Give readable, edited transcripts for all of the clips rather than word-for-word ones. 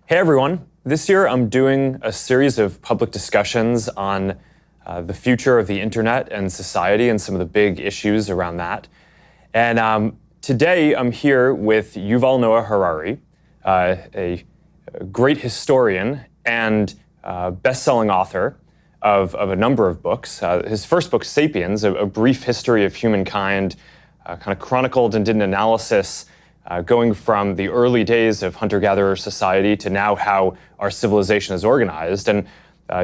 Hey everyone, this year I'm doing a series of public discussions on the future of the internet and society and some of the big issues around that. And today I'm here with Yuval Noah Harari, a great historian and best-selling author of a number of books. His first book, Sapiens, a brief history of humankind, kind of chronicled and did an analysis going from the early days of hunter-gatherer society to now how our civilization is organized. And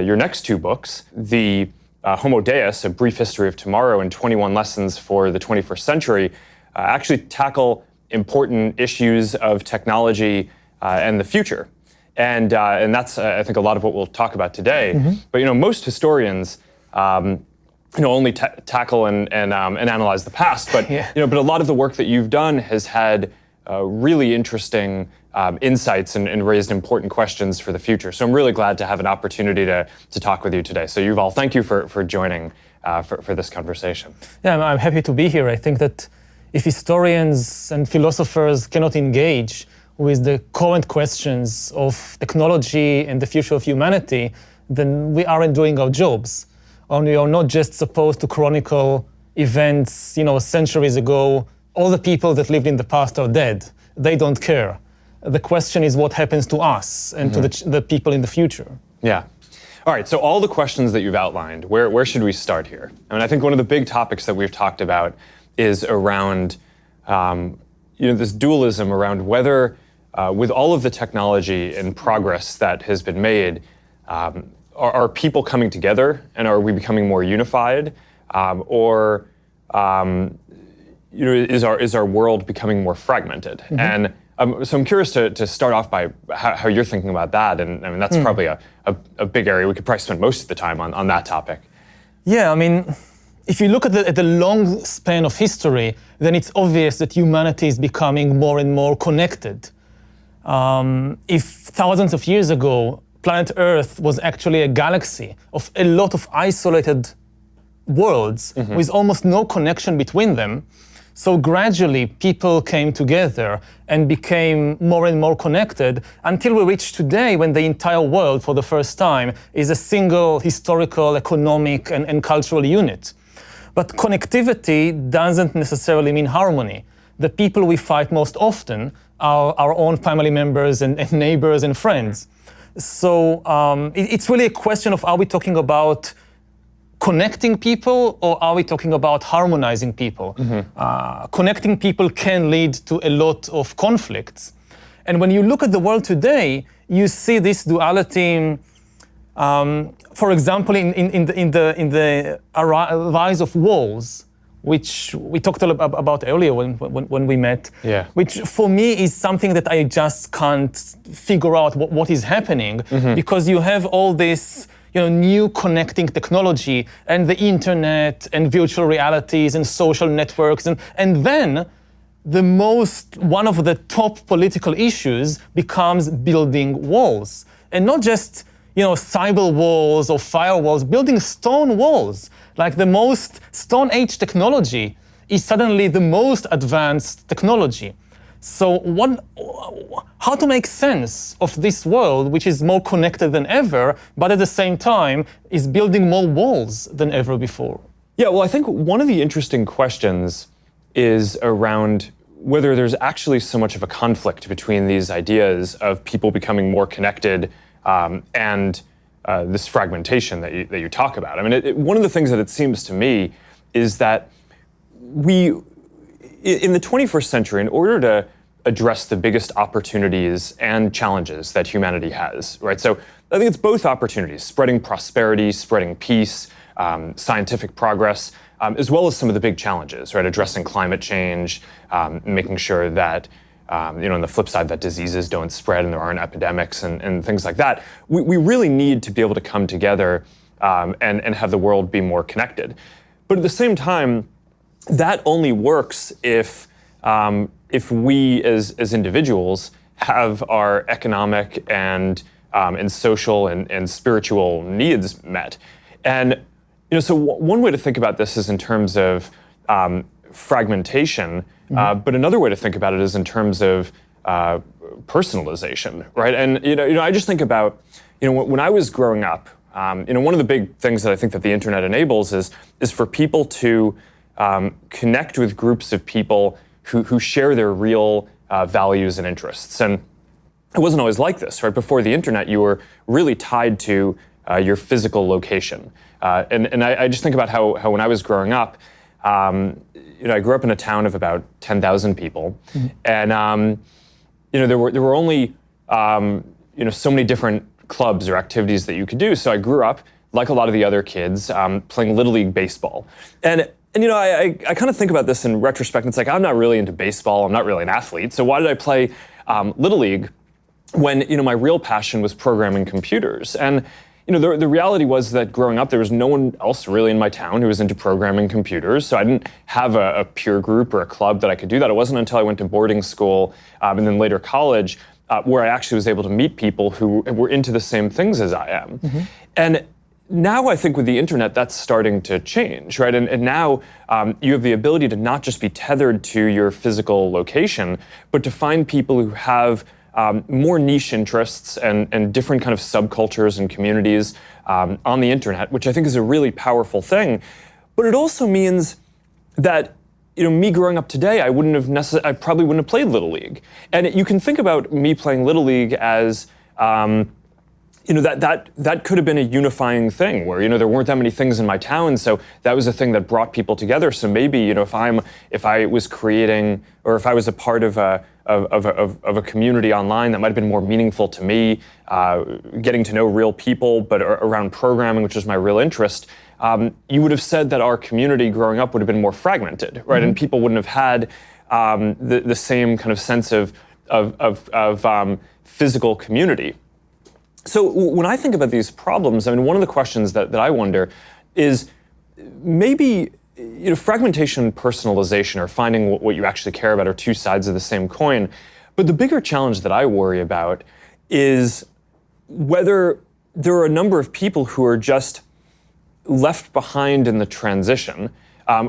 your next two books, the Homo Deus, A Brief History of Tomorrow, and 21 Lessons for the 21st Century, actually tackle important issues of technology and the future. And that's, I think, a lot of what we'll talk about today. Mm-hmm. But most historians only tackle and analyze the past. But but a lot of the work that you've done has had really interesting insights and raised important questions for the future. So I'm really glad to have an opportunity to talk with you today. So Yuval, thank you for joining for this conversation. Yeah, I'm happy to be here. I think that if historians and philosophers cannot engage with the current questions of technology and the future of humanity, then we aren't doing our jobs. And we are not just supposed to chronicle events, centuries ago. All the people that lived in the past are dead. They don't care. The question is what happens to us and to the people in the future. Yeah. All right, so all the questions that you've outlined, where should we start here? I mean, I think one of the big topics that we've talked about is around this dualism around whether, with all of the technology and progress that has been made, are people coming together and are we becoming more unified, or is our world becoming more fragmented? Mm-hmm. And so I'm curious to start off by how you're thinking about that. And I mean, that's probably a big area. We could probably spend most of the time on that topic. Yeah, I mean, if you look at the long span of history, then it's obvious that humanity is becoming more and more connected. If thousands of years ago, planet Earth was actually a galaxy of a lot of isolated worlds with almost no connection between them, so gradually people came together and became more and more connected until we reach today when the entire world for the first time is a single historical, economic and cultural unit. But connectivity doesn't necessarily mean harmony. The people we fight most often are our own family members and neighbors and friends. So it's really a question of, are we talking about connecting people or are we talking about harmonizing people? Connecting people can lead to a lot of conflicts. And when you look at the world today, you see this duality, for example, in the rise of walls, which we talked about earlier when we met, which for me is something that I just can't figure out what is happening, because you have all this new connecting technology and the internet and virtual realities and social networks. And then one of the top political issues becomes building walls. And not just cyber walls or firewalls, building stone walls. Like the most Stone Age technology is suddenly the most advanced technology. So how to make sense of this world, which is more connected than ever, but at the same time is building more walls than ever before? Yeah, well, I think one of the interesting questions is around whether there's actually so much of a conflict between these ideas of people becoming more connected and this fragmentation that you talk about. I mean, one of the things that it seems to me is that in the 21st century, in order to address the biggest opportunities and challenges that humanity has, right? So I think it's both opportunities, spreading prosperity, spreading peace, scientific progress, as well as some of the big challenges, right? Addressing climate change, making sure that, on the flip side, that diseases don't spread and there aren't epidemics and things like that. We really need to be able to come together and have the world be more connected. But at the same time, that only works if we as individuals have our economic and social and spiritual needs met. And so one way to think about this is in terms of fragmentation, but another way to think about it is in terms of personalization, right? And I just think about, when I was growing up, one of the big things that I think that the internet enables is for people to connect with groups of people who share their real values and interests. And it wasn't always like this, right? Before the internet, you were really tied to your physical location. And I just think about how when I was growing up, I grew up in a town of about 10,000 people, and there were only so many different clubs or activities that you could do. So I grew up, like a lot of the other kids, playing Little League baseball. And I kind of think about this in retrospect. It's like, I'm not really into baseball. I'm not really an athlete. So why did I play Little League when my real passion was programming computers? And the reality was that growing up, there was no one else really in my town who was into programming computers. So I didn't have a peer group or a club that I could do that. It wasn't until I went to boarding school and then later college where I actually was able to meet people who were into the same things as I am. And now I think with the internet, that's starting to change, right? And now you have the ability to not just be tethered to your physical location, but to find people who have more niche interests and different kind of subcultures and communities on the internet, which I think is a really powerful thing. But it also means that me growing up today, I probably wouldn't have played Little League. And you can think about me playing Little League as that could have been a unifying thing where there weren't that many things in my town, so that was a thing that brought people together. So maybe if I was creating, or if I was a part of a community online that might have been more meaningful to me, getting to know real people, but around programming, which is my real interest, you would have said that our community growing up would have been more fragmented, right? And people wouldn't have had the same kind of sense of physical community. So when I think about these problems, one of the questions that I wonder is maybe fragmentation and personalization, or finding what you actually care about, are two sides of the same coin. But the bigger challenge that I worry about is whether there are a number of people who are just left behind in the transition,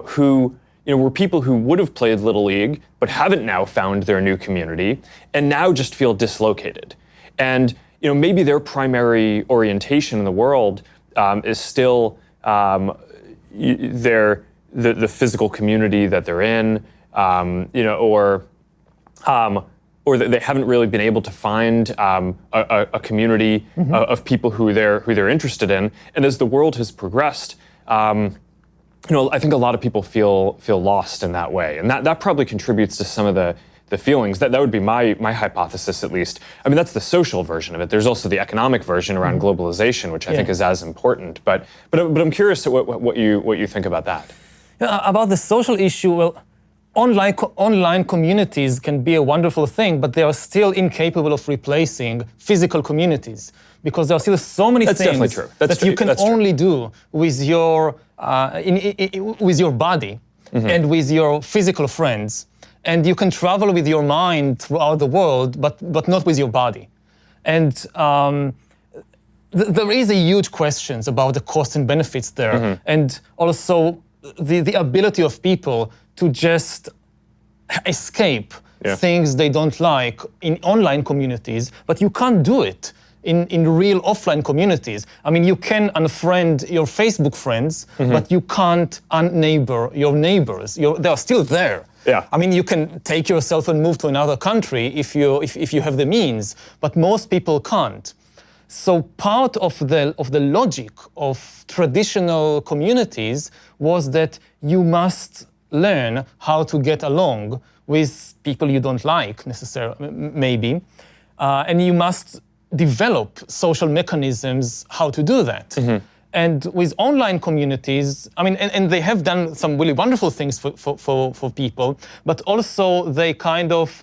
who were people who would have played Little League but haven't now found their new community and now just feel dislocated. And maybe their primary orientation in the world is still the physical community that they're in, or that they haven't really been able to find a community of people who they're interested in. And as the world has progressed, I think a lot of people feel lost in that way, and that probably contributes to some of the feelings. That would be my hypothesis, at least. That's the social version of it. There's also the economic version around globalization, which I think is as important. But I'm curious what you think about that. About the social issue, well, online communities can be a wonderful thing, but they are still incapable of replacing physical communities, because there are still so many things that you can only do with your with your body and with your physical friends. And you can travel with your mind throughout the world, but not with your body. And there is a huge questions about the costs and benefits there, and also the ability of people to just escape things they don't like in online communities, but you can't do it in real offline communities. You can unfriend your Facebook friends, but you can't unneighbor your neighbors. They are still there. Yeah. You can take yourself and move to another country if you have the means, but most people can't. So part of the logic of traditional communities was that you must learn how to get along with people you don't like necessarily, maybe, and you must develop social mechanisms how to do that. And with online communities, and they have done some really wonderful things for people, but also they kind of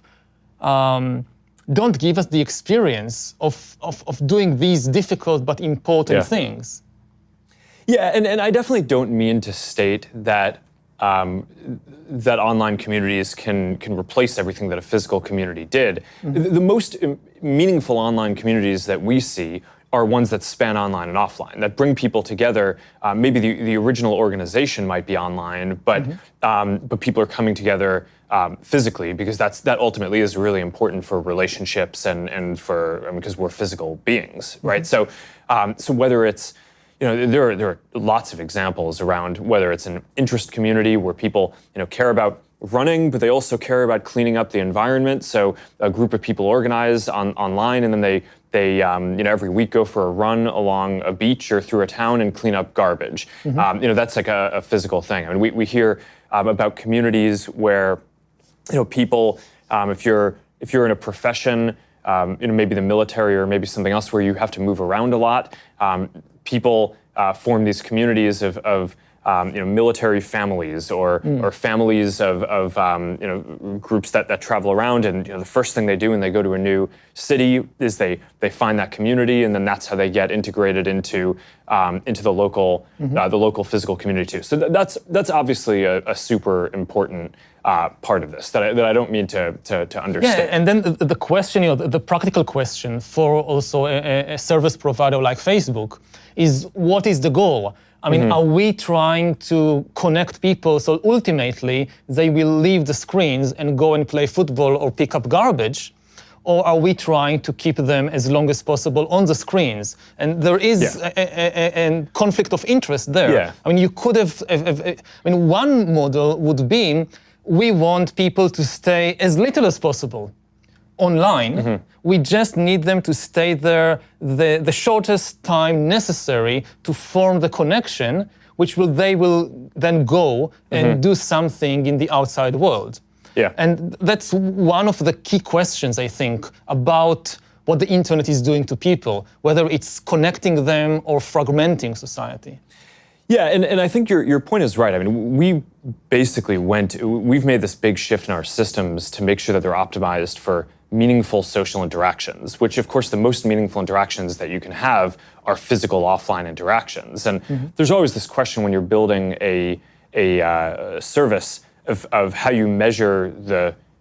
don't give us the experience of doing these difficult but important things. Yeah, and I definitely don't mean to state that that online communities can replace everything that a physical community did. The most meaningful online communities that we see are ones that span online and offline, that bring people together. Maybe the original organization might be online, but people are coming together physically, because that ultimately is really important for relationships and for, because we're physical beings, right? So whether it's, there are lots of examples around whether it's an interest community where people care about running, but they also care about cleaning up the environment. So a group of people organize online, and then they every week go for a run along a beach or through a town and clean up garbage. That's like a physical thing. I mean, we hear about communities where people, if you're in a profession, maybe the military or maybe something else where you have to move around a lot, people form these communities of military families or families of groups that travel around, and the first thing they do when they go to a new city is they find that community, and then that's how they get integrated into the local physical community too. So that's obviously a super important part of this that I don't mean to understate. Yeah, and then the question, the practical question for also a service provider like Facebook is, what is the goal? I mean, are we trying to connect people so ultimately they will leave the screens and go and play football or pick up garbage? Or are we trying to keep them as long as possible on the screens? And there is a conflict of interest there. Yeah. I mean, you could have, one model would be, we want people to stay as little as possible online. We just need them to stay there the shortest time necessary to form the connection, which they will then go and do something in the outside world. Yeah. And that's one of the key questions, I think, about what the internet is doing to people, whether it's connecting them or fragmenting society. Yeah, and I think your point is right. I mean, we've made this big shift in our systems to make sure that they're optimized for meaningful social interactions, which of course the most meaningful interactions that you can have are physical offline interactions. And there's always this question when you're building a service of how you measure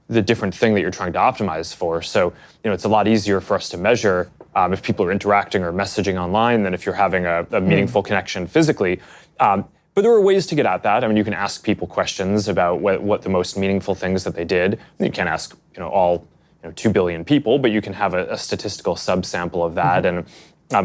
the different thing that you're trying to optimize for. So, it's a lot easier for us to measure if people are interacting or messaging online than if you're having a meaningful connection physically. But there are ways to get at that. I mean, you can ask people questions about what the most meaningful things that they did. You can't ask, all 2 billion people, but you can have a statistical subsample of that and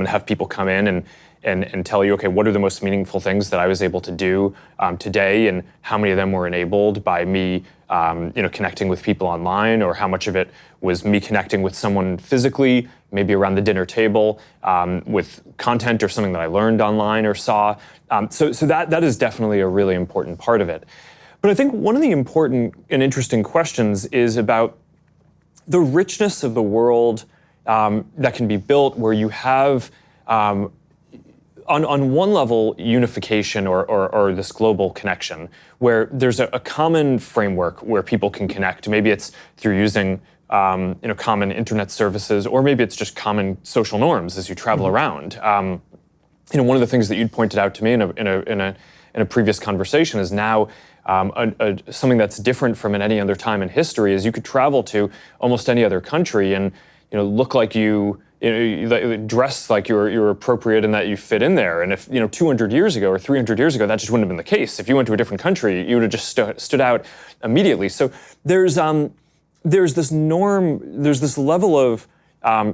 have people come in and tell you, okay, what are the most meaningful things that I was able to do today, and how many of them were enabled by me, connecting with people online, or how much of it was me connecting with someone physically, maybe around the dinner table, with content or something that I learned online or saw. So that is definitely a really important part of it. But I think one of the important and interesting questions is about the richness of the world that can be built, where you have, on one level, unification or this global connection, where there's a common framework where people can connect. Maybe it's through using common internet services, or maybe it's just common social norms as you travel around. One of the things that you'd pointed out to me in a previous conversation is now something that's different from in any other time in history is you could travel to almost any other country and look like you dress like you're appropriate and that you fit in there. And if 200 years ago or 300 years ago, that just wouldn't have been the case. If you went to a different country, you would have just stood out immediately. So there's this norm, there's this level of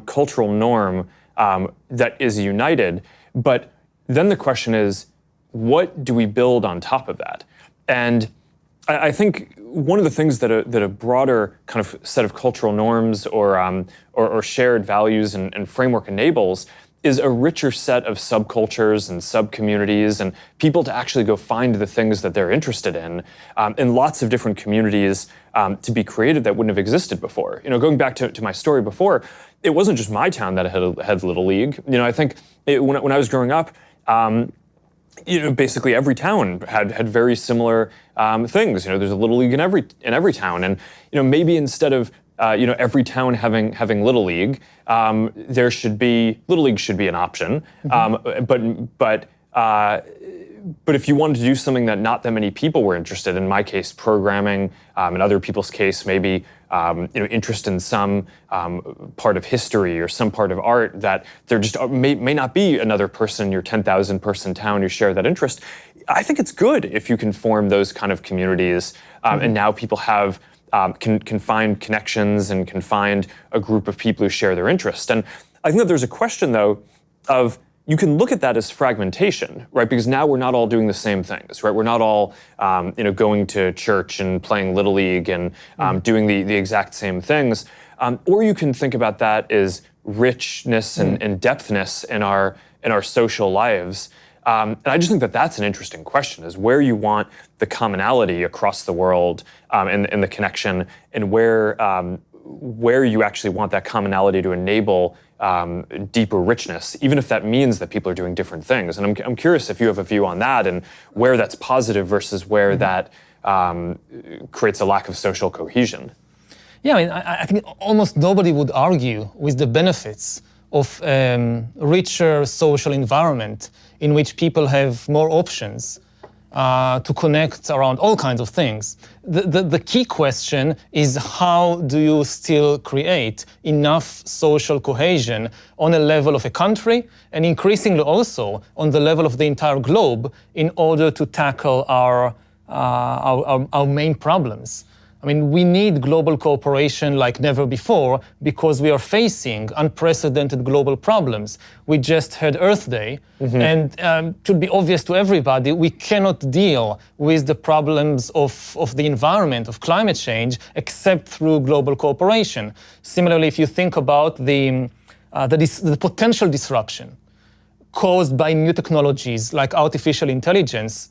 cultural norm that is united. But then the question is, what do we build on top of that? And I think one of the things that a broader kind of set of cultural norms or shared values and framework enables is a richer set of subcultures and subcommunities and people to actually go find the things that they're interested in lots of different communities to be created that wouldn't have existed before. Going back to my story before, it wasn't just my town that had Little League. I think when I was growing up, basically every town had very similar things. There's a Little League in every town, and maybe instead of every town having Little League, there should be Little League should be an option. But if you wanted to do something that not that many people were interested in my case, programming, in other people's case, maybe interest in some part of history or some part of art, that there just may not be another person in your 10,000 person town who share that interest. I think it's good if you can form those kind of communities, and now people have can find connections and can find a group of people who share their interest. And I think that there's a question, though, of you can look at that as fragmentation, right? Because now we're not all doing the same things, right? We're not all, going to church and playing Little League and doing the exact same things. Or you can think about that as richness and depthness in our social lives. And I just think that that's an interesting question: is where you want the commonality across the world and the connection, and where you actually want that commonality to enable deeper richness, even if that means that people are doing different things. And I'm curious if you have a view on that, and where that's positive versus where that creates a lack of social cohesion. Yeah, I mean, I think almost nobody would argue with the benefits of richer social environment in which people have more options to connect around all kinds of things. The key question is, how do you still create enough social cohesion on a level of a country, and increasingly also on the level of the entire globe, in order to tackle our main problems? I mean, we need global cooperation like never before, because we are facing unprecedented global problems. We just had Earth Day, and it should be obvious to everybody, we cannot deal with the problems of the environment, of climate change, except through global cooperation. Similarly, if you think about the potential disruption caused by new technologies like artificial intelligence,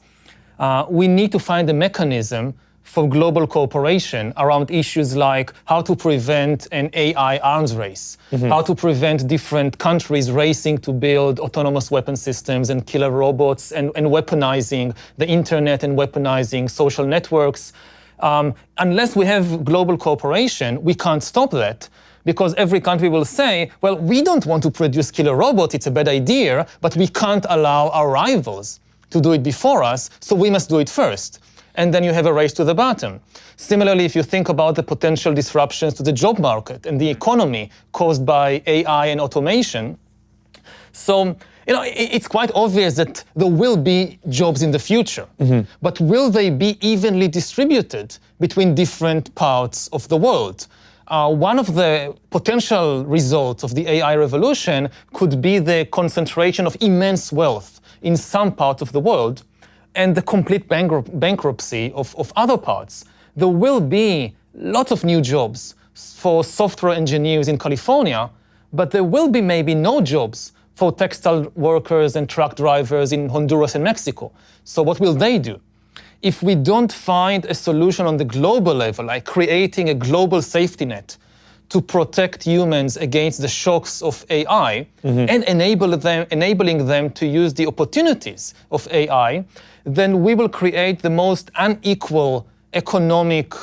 we need to find a mechanism for global cooperation around issues like how to prevent an AI arms race, how to prevent different countries racing to build autonomous weapon systems and killer robots, and weaponizing the internet and weaponizing social networks. Unless we have global cooperation, we can't stop that, because every country will say, well, we don't want to produce killer robots, it's a bad idea, but we can't allow our rivals to do it before us, so we must do it first. And then you have a race to the bottom. Similarly, if you think about the potential disruptions to the job market and the economy caused by AI and automation, so it's quite obvious that there will be jobs in the future, but will they be evenly distributed between different parts of the world? One of the potential results of the AI revolution could be the concentration of immense wealth in some parts of the world, and the complete bankruptcy of other parts. There will be lots of new jobs for software engineers in California, but there will be maybe no jobs for textile workers and truck drivers in Honduras and Mexico. So what will they do? If we don't find a solution on the global level, like creating a global safety net to protect humans against the shocks of AI, and enabling them to use the opportunities of AI, then we will create the most unequal economic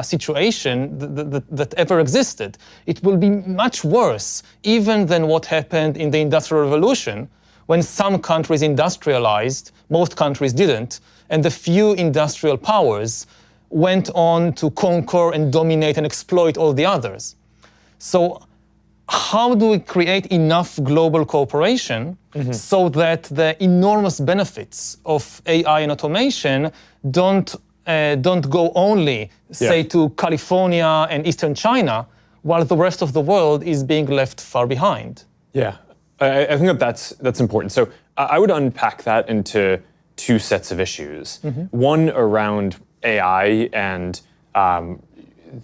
situation that ever existed. It will be much worse even than what happened in the Industrial Revolution, when some countries industrialized, most countries didn't, and the few industrial powers went on to conquer and dominate and exploit all the others. So how do we create enough global cooperation so that the enormous benefits of AI and automation don't go only, say, to California and Eastern China, while the rest of the world is being left far behind? Yeah, I think that's important. So I would unpack that into two sets of issues. One around AI and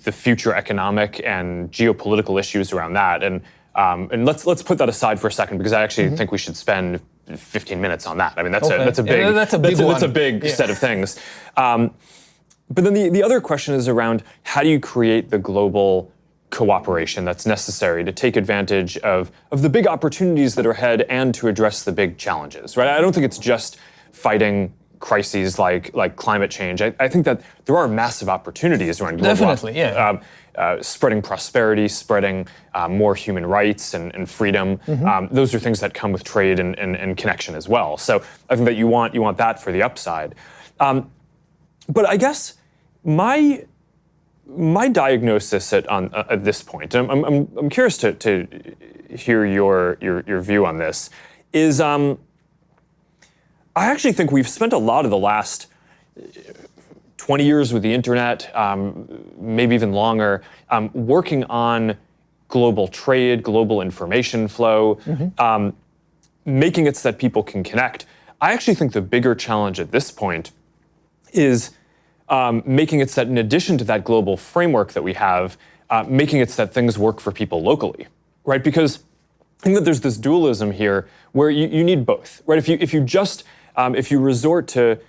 the future economic and geopolitical issues around that, and let's put that aside for a second, because I actually think we should spend 15 minutes on that. I mean, that's a big set of things. But then the other question is around, how do you create the global cooperation that's necessary to take advantage of the big opportunities that are ahead and to address the big challenges, right? I don't think it's just fighting crises like climate change. I think that there are massive opportunities around global, spreading prosperity, spreading more human rights and freedom. Those are things that come with trade and connection as well. So I think that you want that for the upside. But I guess my my diagnosis at this point, and I'm curious to hear your view on this, is I actually think we've spent a lot of the last 20 years with the internet, maybe even longer, working on global trade, global information flow, making it so that people can connect. I actually think the bigger challenge at this point is making it so that in addition to that global framework that we have, making it so that things work for people locally, right? Because I think that there's this dualism here where you need both, right? If you resort to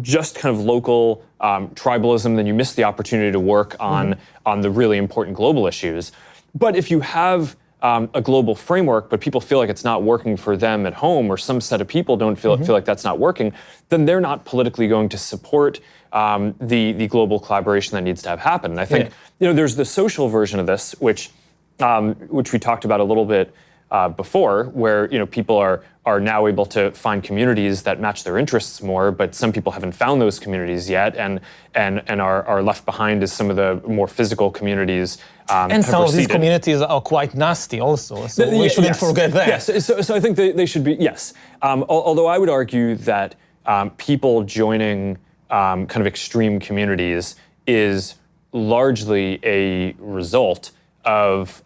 just kind of local tribalism, then you miss the opportunity to work on the really important global issues. But if you have a global framework, but people feel like it's not working for them at home, or some set of people don't feel like that's not working, then they're not politically going to support the global collaboration that needs to have happen. And I think there's the social version of this, which we talked about a little bit before, where people are now able to find communities that match their interests more, but some people haven't found those communities yet, and are left behind as some of the more physical communities. And some of these communities are quite nasty also, so we shouldn't forget that. Yes, so I think they should be, yes. Although I would argue that people joining kind of extreme communities is largely a result of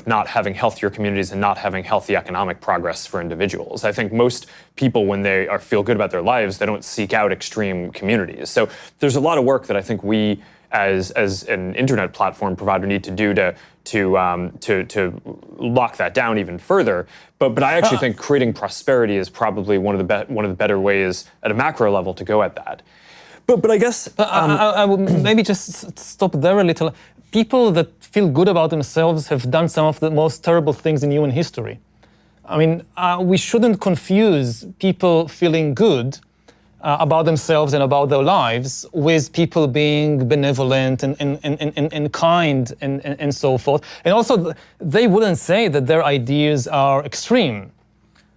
not having healthier communities and not having healthy economic progress for individuals. I think most people, when they feel good about their lives, they don't seek out extreme communities. So there's a lot of work that I think we, as an internet platform provider, need to do to lock that down even further. But I actually think creating prosperity is probably one of the better ways at a macro level to go at that. But I guess I would maybe just stop there a little. People that feel good about themselves have done some of the most terrible things in human history. I mean, we shouldn't confuse people feeling good about themselves and about their lives with people being benevolent and kind and so forth. And also, they wouldn't say that their ideas are extreme.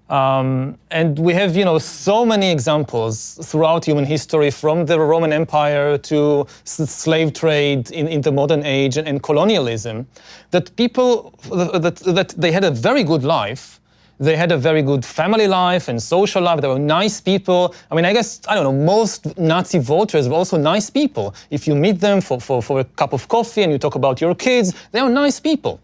And we have, so many examples throughout human history, from the Roman Empire to slave trade in the modern age and colonialism, that people, that they had a very good life. They had a very good family life and social life. They were nice people. I mean, I guess, I don't know, most Nazi voters were also nice people. If you meet them for a cup of coffee and you talk about your kids, they are nice people.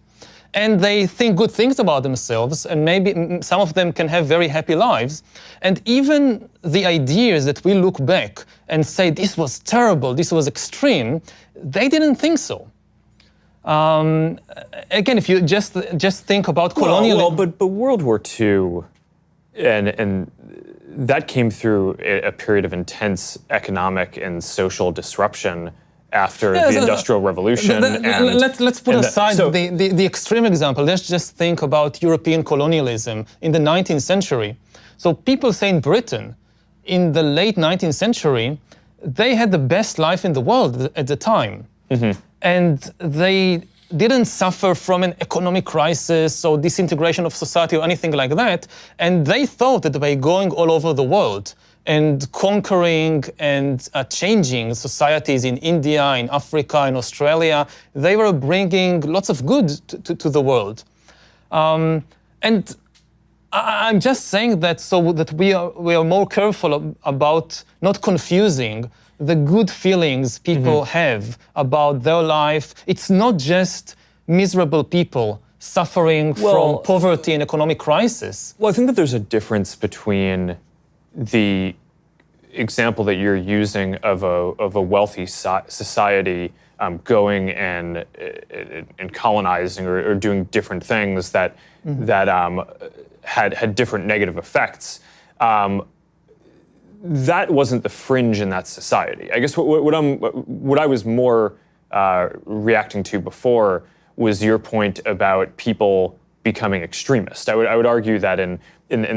And they think good things about themselves, and maybe some of them can have very happy lives. And even the ideas that we look back and say, this was terrible, this was extreme, they didn't think so. Again, if you just think about colonialism. But World War II, and that came through a period of intense economic and social disruption after the Industrial Revolution. Let's put aside the extreme example. Let's just think about European colonialism in the 19th century. So people say in Britain, in the late 19th century, they had the best life in the world at the time. And they didn't suffer from an economic crisis or disintegration of society or anything like that. And they thought that by going all over the world and conquering and changing societies in India, in Africa, in Australia, they were bringing lots of good to the world. And I'm just saying that so that we are more careful about not confusing the good feelings people have about their life. It's not just miserable people suffering from poverty and economic crisis. Well, I think that there's a difference between the example that you're using of a wealthy society going and colonizing or doing different things that had different negative effects. That wasn't the fringe in that society. I guess what I was more reacting to before was your point about people becoming extremist. I would argue that in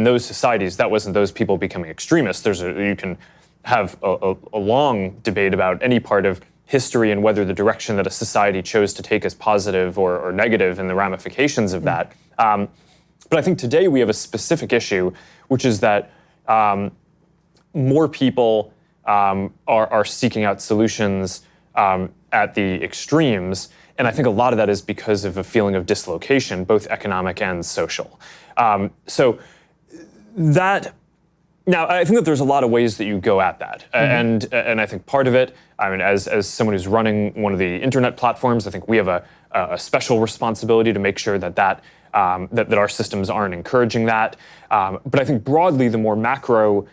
those societies, that wasn't those people becoming extremists. You can have a long debate about any part of history and whether the direction that a society chose to take is positive or negative and the ramifications of that. But I think today we have a specific issue, which is that more people are seeking out solutions at the extremes. And I think a lot of that is because of a feeling of dislocation, both economic and social. So that, now I think that there's a lot of ways that you go at that. And I think part of it, I mean, as someone who's running one of the internet platforms, I think we have a special responsibility to make sure that our systems aren't encouraging that. But I think broadly, the more macro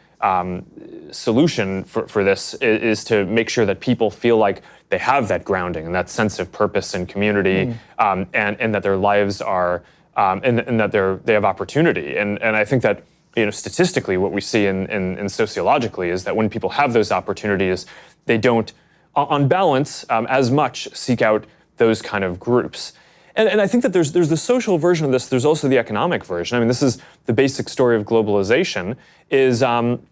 solution for this is to make sure that people feel like they have that grounding and that sense of purpose and community, and that their lives are, and that they have opportunity. And I think that, statistically, what we see in sociologically is that when people have those opportunities, they don't, on balance, as much seek out those kind of groups. And I think that there's the social version of this. There's also the economic version. I mean, this is the basic story of globalization. Is on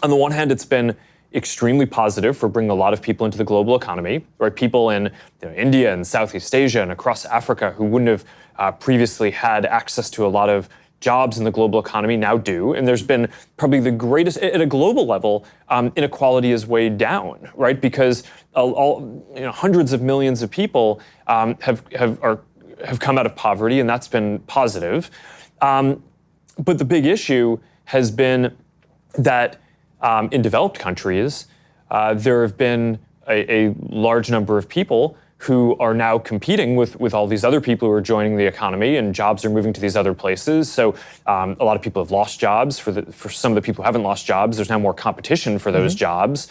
the one hand, it's been extremely positive for bringing a lot of people into the global economy, right? People in India and Southeast Asia and across Africa who wouldn't have previously had access to a lot of jobs in the global economy now do. And there's been probably the greatest, at a global level, inequality is way down, right? Because hundreds of millions of people have come out of poverty, and that's been positive. But the big issue has been that in developed countries, there have been a large number of people who are now competing with all these other people who are joining the economy, and jobs are moving to these other places. So a lot of people have lost jobs. For some of the people who haven't lost jobs, there's now more competition for those jobs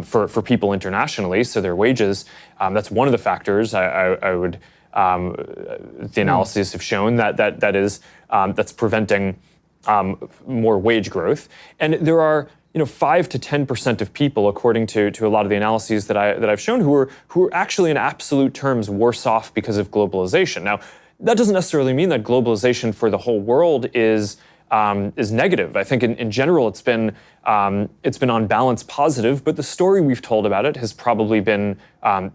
for people internationally. So their wages, that's one of the factors I would. The analyses have shown that's preventing more wage growth, and there are 5 to 10% of people, according to a lot of the analyses that I've shown, who are actually in absolute terms worse off because of globalization. Now, that doesn't necessarily mean that globalization for the whole world is negative. I think in general it's been on balance positive, but the story we've told about it has probably been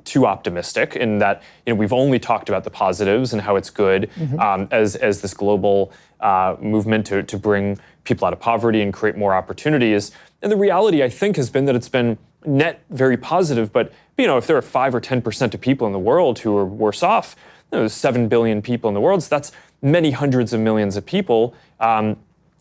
too optimistic in that we've only talked about the positives and how it's good as this global movement to bring people out of poverty and create more opportunities. And the reality, I think, has been that it's been net very positive. But if there are 5 or 10% of people in the world who are worse off, there's 7 billion people in the world. So that's many hundreds of millions of people. The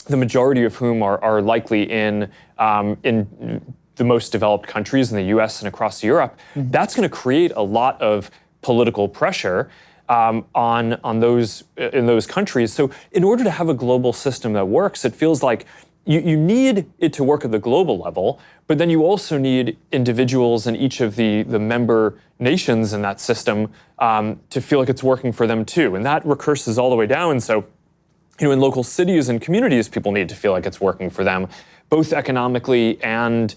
majority of whom are likely in the most developed countries in the U.S. and across Europe. That's going to create a lot of political pressure on those in those countries. So in order to have a global system that works, it feels like you need it to work at the global level, but then you also need individuals in each of the member nations in that system to feel like it's working for them too. And that recurses all the way down. So in local cities and communities, people need to feel like it's working for them, both economically and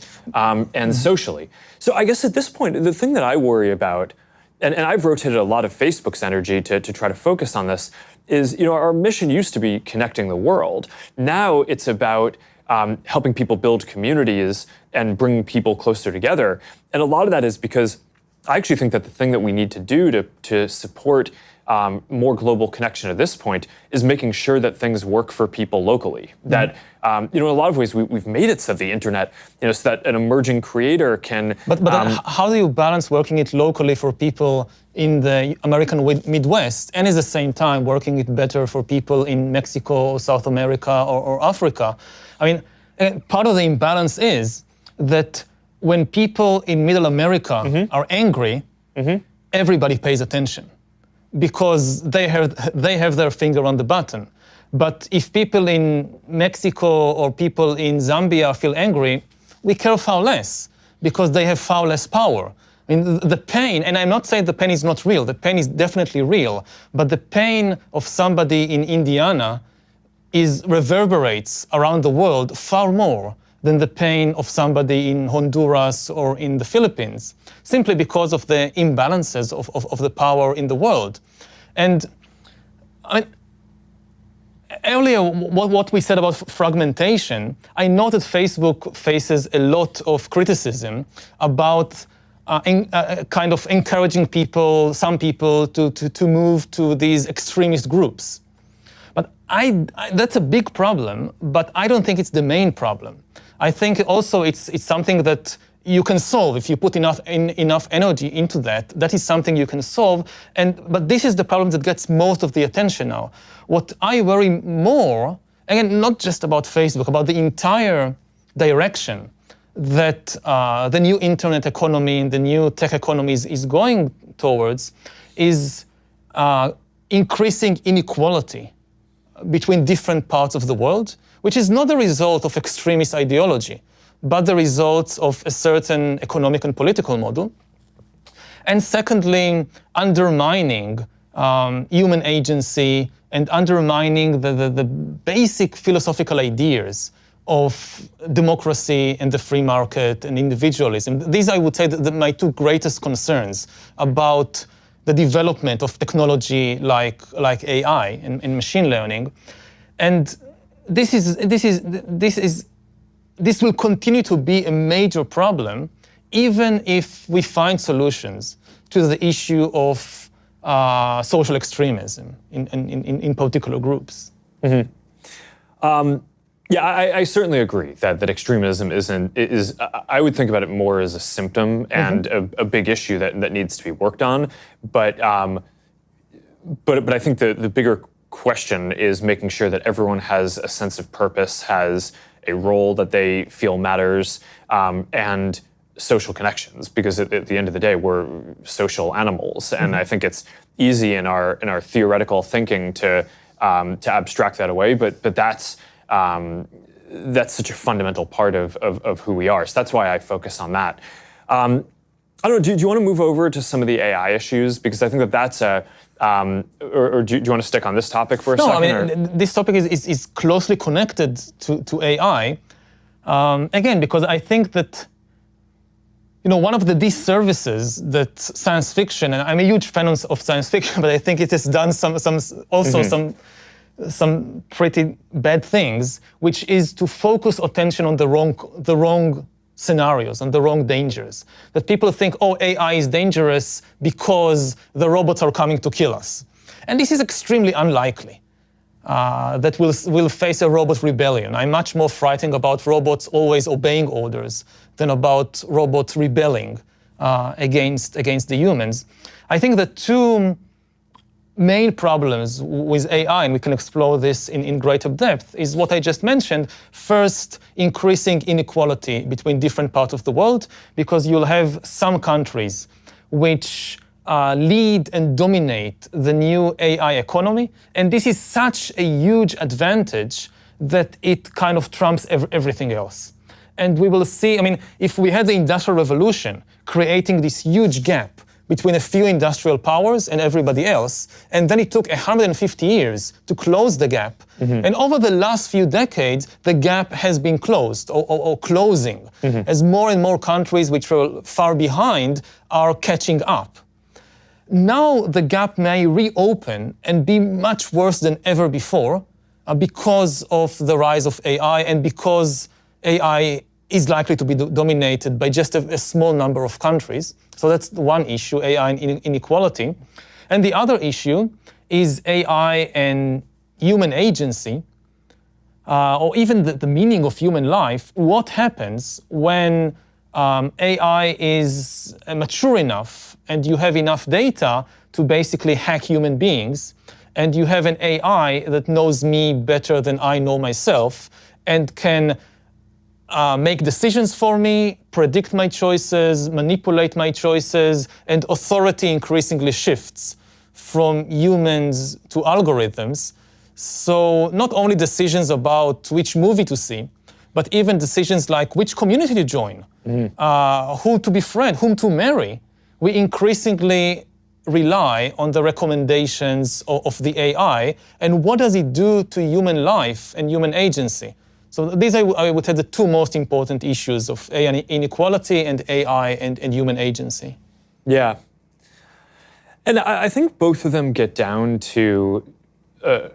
socially. So I guess at this point, the thing that I worry about, and I've rotated a lot of Facebook's energy to try to focus on this, is our mission used to be connecting the world. Now it's about helping people build communities and bringing people closer together. And a lot of that is because I actually think that the thing that we need to do to support more global connection at this point is making sure that things work for people locally. That in a lot of ways we've made it so that the internet, so that an emerging creator can. But how do you balance working it locally for people in the American Midwest and at the same time working it better for people in Mexico or South America or Africa? I mean, part of the imbalance is that when people in Middle America are angry, everybody pays attention, because they have their finger on the button. But if people in Mexico or people in Zambia feel angry, we care far less, because they have far less power. I mean, the pain, and I'm not saying the pain is not real, the pain is definitely real, but the pain of somebody in Indiana reverberates around the world far more than the pain of somebody in Honduras or in the Philippines, simply because of the imbalances of the power in the world. And I mean, earlier, what we said about fragmentation, I know that Facebook faces a lot of criticism about kind of encouraging people, some people, to move to these extremist groups. But that's a big problem, but I don't think it's the main problem. I think also it's something that you can solve if you put enough energy into that. That is something you can solve. But this is the problem that gets most of the attention now. What I worry more, again, not just about Facebook, about the entire direction that the new internet economy and the new tech economy is going towards, is increasing inequality between different parts of the world, which is not the result of extremist ideology, but the results of a certain economic and political model. And secondly, undermining human agency and undermining the basic philosophical ideas of democracy and the free market and individualism. These, I would say, my two greatest concerns about the development of technology like AI and machine learning. And this will continue to be a major problem, even if we find solutions to the issue of social extremism in particular groups. Mm-hmm. Yeah, I certainly agree that extremism is I would think about it more as a symptom and a big issue that needs to be worked on. But I think the bigger question is making sure that everyone has a sense of purpose, has a role that they feel matters, and social connections. Because at the end of the day, we're social animals, and I think it's easy in our theoretical thinking to abstract that away. But that's such a fundamental part of who we are. So that's why I focus on that. I don't know, do you want to move over to some of the AI issues? Because I think that's or do you want to stick on this topic for a second? No, I mean, this topic is closely connected to AI. Again, because I think that, one of the disservices that science fiction, and I'm a huge fan of science fiction, but I think it has done some pretty bad things, which is to focus attention on the wrong scenarios and the wrong dangers. That people think, AI is dangerous because the robots are coming to kill us. And this is extremely unlikely, that we'll face a robot rebellion. I'm much more frightened about robots always obeying orders than about robots rebelling against the humans. I think the two main problems with AI, and we can explore this in greater depth, is what I just mentioned. First, increasing inequality between different parts of the world, because you'll have some countries which lead and dominate the new AI economy, and this is such a huge advantage that it kind of trumps everything else. And we will see, if we had the Industrial Revolution creating this huge gap between a few industrial powers and everybody else, and then it took 150 years to close the gap. And over the last few decades, the gap has been closed or closing, as more and more countries which were far behind are catching up. Now the gap may reopen and be much worse than ever before because of the rise of AI and because AI is likely to be dominated by just a small number of countries. So that's one issue, AI and inequality. And the other issue is AI and human agency, or even the meaning of human life. What happens when AI is mature enough and you have enough data to basically hack human beings, and you have an AI that knows me better than I know myself and can make decisions for me, predict my choices, manipulate my choices, and authority increasingly shifts from humans to algorithms. So not only decisions about which movie to see, but even decisions like which community to join, who to befriend, whom to marry. We increasingly rely on the recommendations of the AI, and what does it do to human life and human agency? So these I would say the two most important issues of AI inequality and AI and human agency. Yeah. And I think both of them get down to a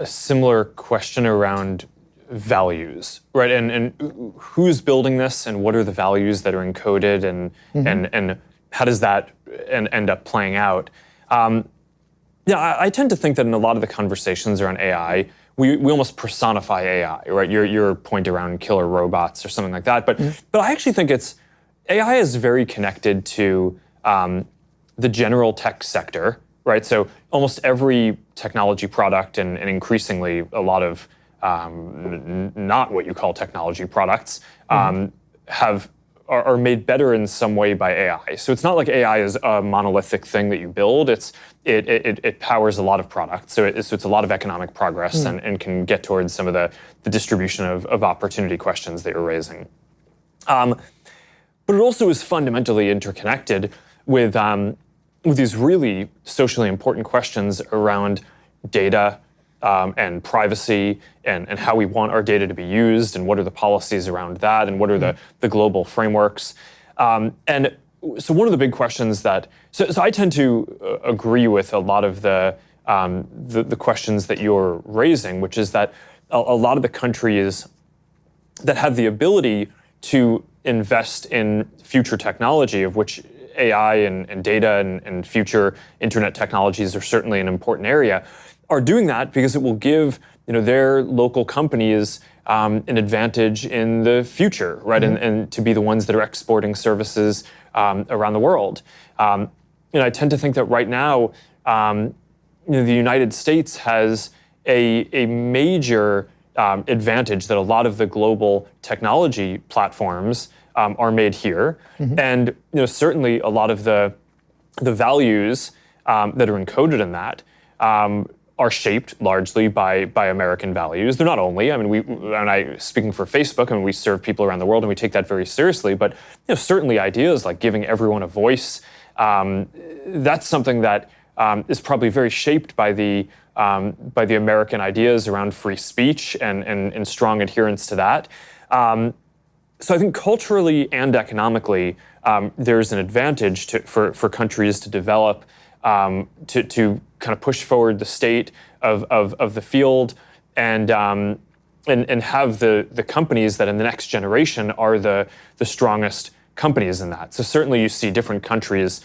similar question around values, right? And who's building this, and what are the values that are encoded, and how does that end up playing out? I tend to think that in a lot of the conversations around AI, we almost personify AI, right? Your point around killer robots or something like that. But I actually think AI is very connected to the general tech sector, right? So almost every technology product and increasingly a lot of not what you call technology products are made better in some way by AI. So it's not like AI is a monolithic thing that you build. It powers a lot of products. So it's a lot of economic progress and can get towards some of the distribution of opportunity questions that you're raising. But it also is fundamentally interconnected with these really socially important questions around data and privacy and how we want our data to be used and what are the policies around that and what are the global frameworks. And so one of the big questions that, so I tend to agree with a lot of the questions that you're raising, which is that a lot of the countries that have the ability to invest in future technology, of which AI and data and future internet technologies are certainly an important area, are doing that because it will give their local companies an advantage in the future, right? And to be the ones that are exporting services around the world. I tend to think that right now, the United States has a major advantage that a lot of the global technology platforms are made here, and certainly a lot of the values that are encoded in that are shaped largely by American values. They're not only. I mean, speaking for Facebook, I mean, we serve people around the world and we take that very seriously. But certainly ideas like giving everyone a voice, that's something that is probably very shaped by the American ideas around free speech and strong adherence to that. So I think culturally and economically, there's an advantage for countries to develop, to kind of push forward the state of the field and have the companies that in the next generation are the strongest companies in that. So certainly you see different countries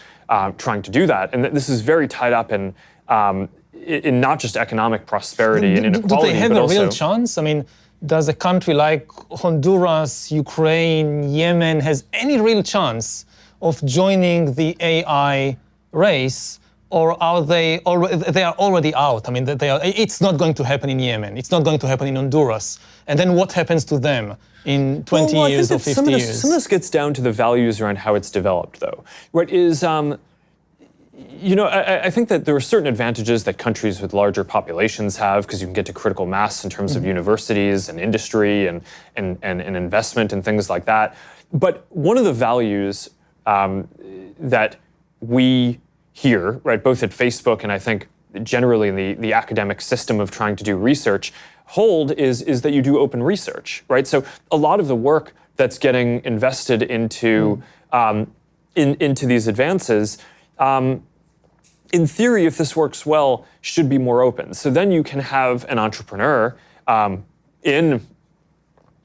trying to do that, and this is very tied up in not just economic prosperity and inequality, do they have but a also real chance? I mean, does a country like Honduras, Ukraine, Yemen has any real chance of joining the AI race, or are they are already out? I mean, it's not going to happen in Yemen. It's not going to happen in Honduras. And then what happens to them in 20 years or 50 years? Some of this gets down to the values around how it's developed, though. What is, I think that there are certain advantages that countries with larger populations have because you can get to critical mass in terms of universities and industry and investment and things like that. But one of the values that we here, right, both at Facebook and I think generally in the academic system of trying to do research, hold is that you do open research, right? So a lot of the work that's getting invested into into these advances, in theory, if this works well, should be more open. So then you can have an entrepreneur in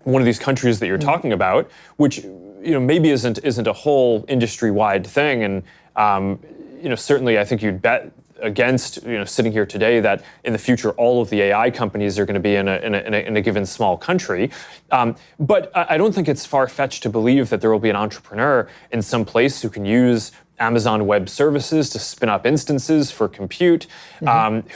one of these countries that you're talking about, which maybe isn't a whole industry-wide thing, and certainly I think you'd bet against sitting here today that in the future all of the AI companies are going to be in a given small country. But I don't think it's far-fetched to believe that there will be an entrepreneur in some place who can use Amazon Web Services to spin up instances for compute,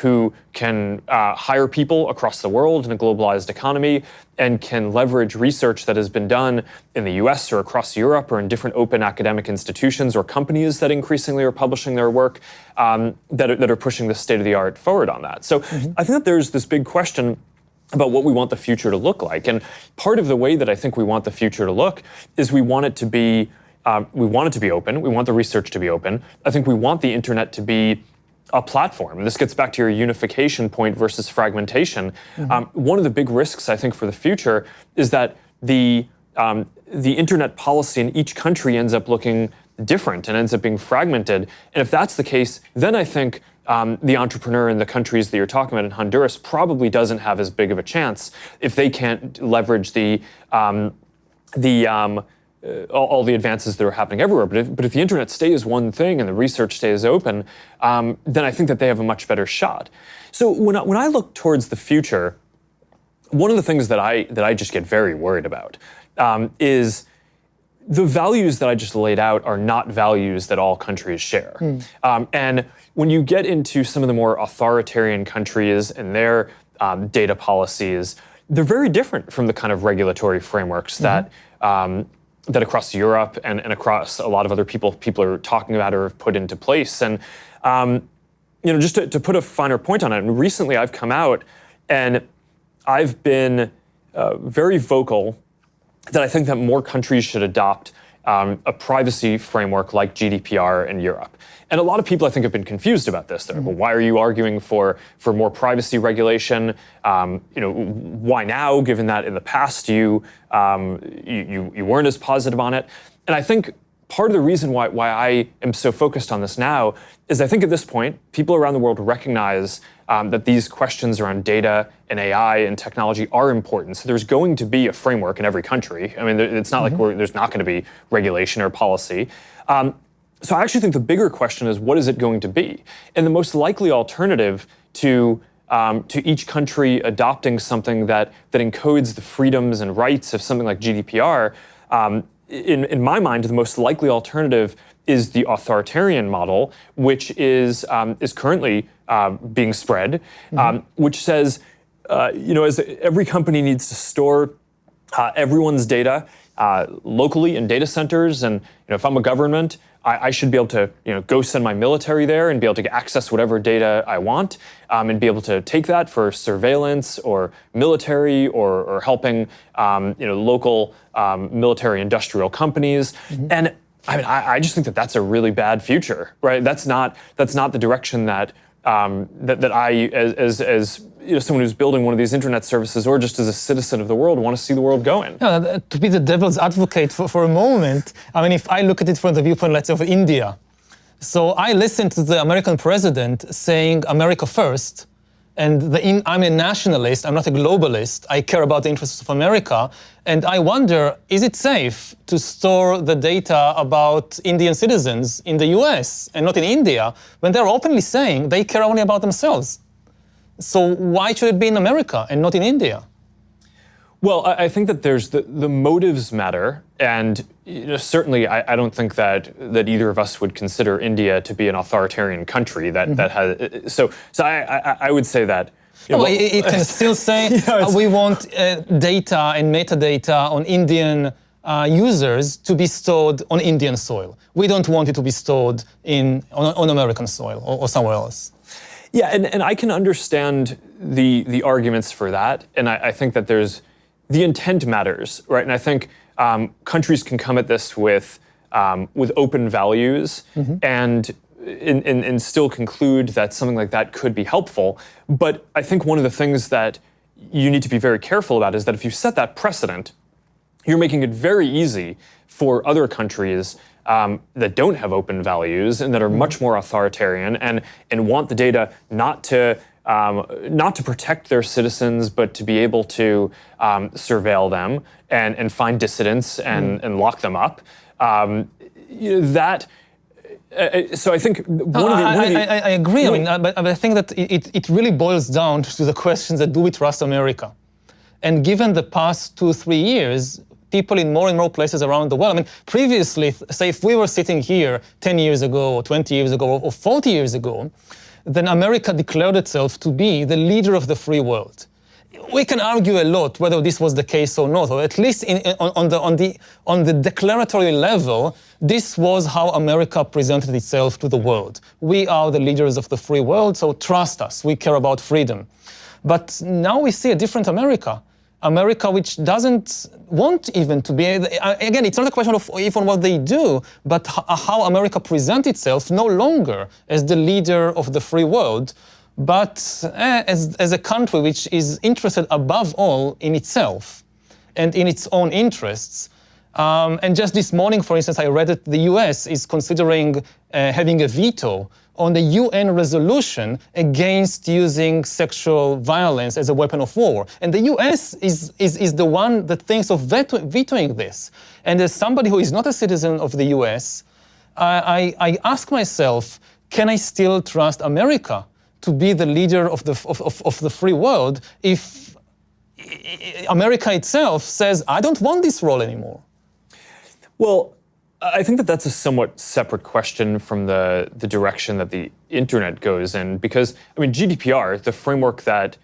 who can hire people across the world in a globalized economy and can leverage research that has been done in the US or across Europe or in different open academic institutions or companies that increasingly are publishing their work that are pushing the state-of-the-art forward on that. So I think that there's this big question about what we want the future to look like. And part of the way that I think we want the future to look is we want it to be open. We want the research to be open. I think we want the internet to be a platform. And this gets back to your unification point versus fragmentation. One of the big risks, I think, for the future is that the internet policy in each country ends up looking different and ends up being fragmented. And if that's the case, then I think the entrepreneur in the countries that you're talking about in Honduras probably doesn't have as big of a chance if they can't leverage all the advances that are happening everywhere. But if the internet stays one thing and the research stays open, then I think that they have a much better shot. So when I look towards the future, one of the things that I just get very worried about is the values that I just laid out are not values that all countries share. And when you get into some of the more authoritarian countries and their data policies, they're very different from the kind of regulatory frameworks that across Europe and across a lot of other people are talking about or have put into place. And just to put a finer point on it, and recently I've come out and I've been very vocal that I think that more countries should adopt a privacy framework like GDPR in Europe. And a lot of people, I think, have been confused about this. They're like, well, why are you arguing for more privacy regulation? Why now, given that in the past you weren't as positive on it? And I think part of the reason why I am so focused on this now is I think at this point, people around the world recognize that these questions around data and AI and technology are important. So there's going to be a framework in every country. I mean, it's not like there's not going to be regulation or policy. So I actually think the bigger question is, what is it going to be? And the most likely alternative to each country adopting something that encodes the freedoms and rights of something like GDPR, in my mind, the most likely alternative is the authoritarian model, which is currently being spread, which says, as every company needs to store everyone's data locally in data centers, and if I'm a government, I should be able to go send my military there and be able to access whatever data I want, and be able to take that for surveillance or military or helping local military industrial companies. And I mean, I just think that that's a really bad future, right? That's not the direction that I, as someone who's building one of these internet services, or just as a citizen of the world, want to see the world going. To be the devil's advocate for a moment, I mean, if I look at it from the viewpoint, let's say, of India. So I listened to the American president saying America first, and I'm a nationalist, I'm not a globalist, I care about the interests of America, and I wonder, is it safe to store the data about Indian citizens in the US and not in India, when they're openly saying they care only about themselves? So why should it be in America and not in India? Well, I think that there's the motives matter, and certainly I don't think that either of us would consider India to be an authoritarian country that has. So I would say that. It can still say we want data and metadata on Indian users to be stored on Indian soil. We don't want it to be stored on American soil or somewhere else. Yeah, and I can understand the arguments for that, and I think that the intent matters, right? And I think countries can come at this with open values and still conclude that something like that could be helpful. But I think one of the things that you need to be very careful about is that if you set that precedent, you're making it very easy for other countries that don't have open values and that are much more authoritarian and want the data not to protect their citizens, but to be able to surveil them and find dissidents and lock them up. So I think I agree. But I think that it really boils down to the questions that do we trust America? And given the past 2-3 years, people in more and more places around the world. I mean, previously, say if we were sitting here 10 years ago, or 20 years ago, or 40 years ago, then America declared itself to be the leader of the free world. We can argue a lot whether this was the case or not, or at least on the declaratory level, this was how America presented itself to the world. We are the leaders of the free world, so trust us, we care about freedom. But now we see a different America. America which doesn't want even to be, again, it's not a question of even what they do, but how America presents itself no longer as the leader of the free world, but as a country which is interested above all in itself and in its own interests. And just this morning, for instance, I read that the US is considering having a veto on the UN resolution against using sexual violence as a weapon of war. And the US is the one that thinks of vetoing this. And as somebody who is not a citizen of the US, I ask myself, can I still trust America to be the leader of the free world if America itself says, I don't want this role anymore? Well, I think that that's a somewhat separate question from the direction that the internet goes in, because I mean GDPR, the framework that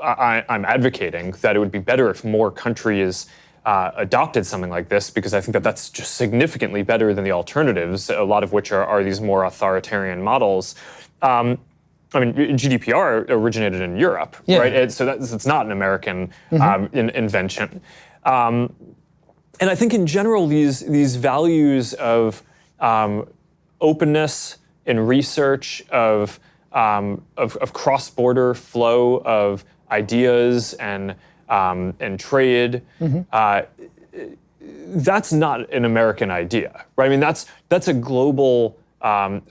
I'm advocating, that it would be better if more countries adopted something like this, because I think that that's just significantly better than the alternatives, a lot of which are these more authoritarian models. I mean, GDPR originated in Europe, right? So it's not an American invention. And I think in general, these values of openness in research, of cross-border flow of ideas and trade, that's not an American idea, right? I mean, that's a global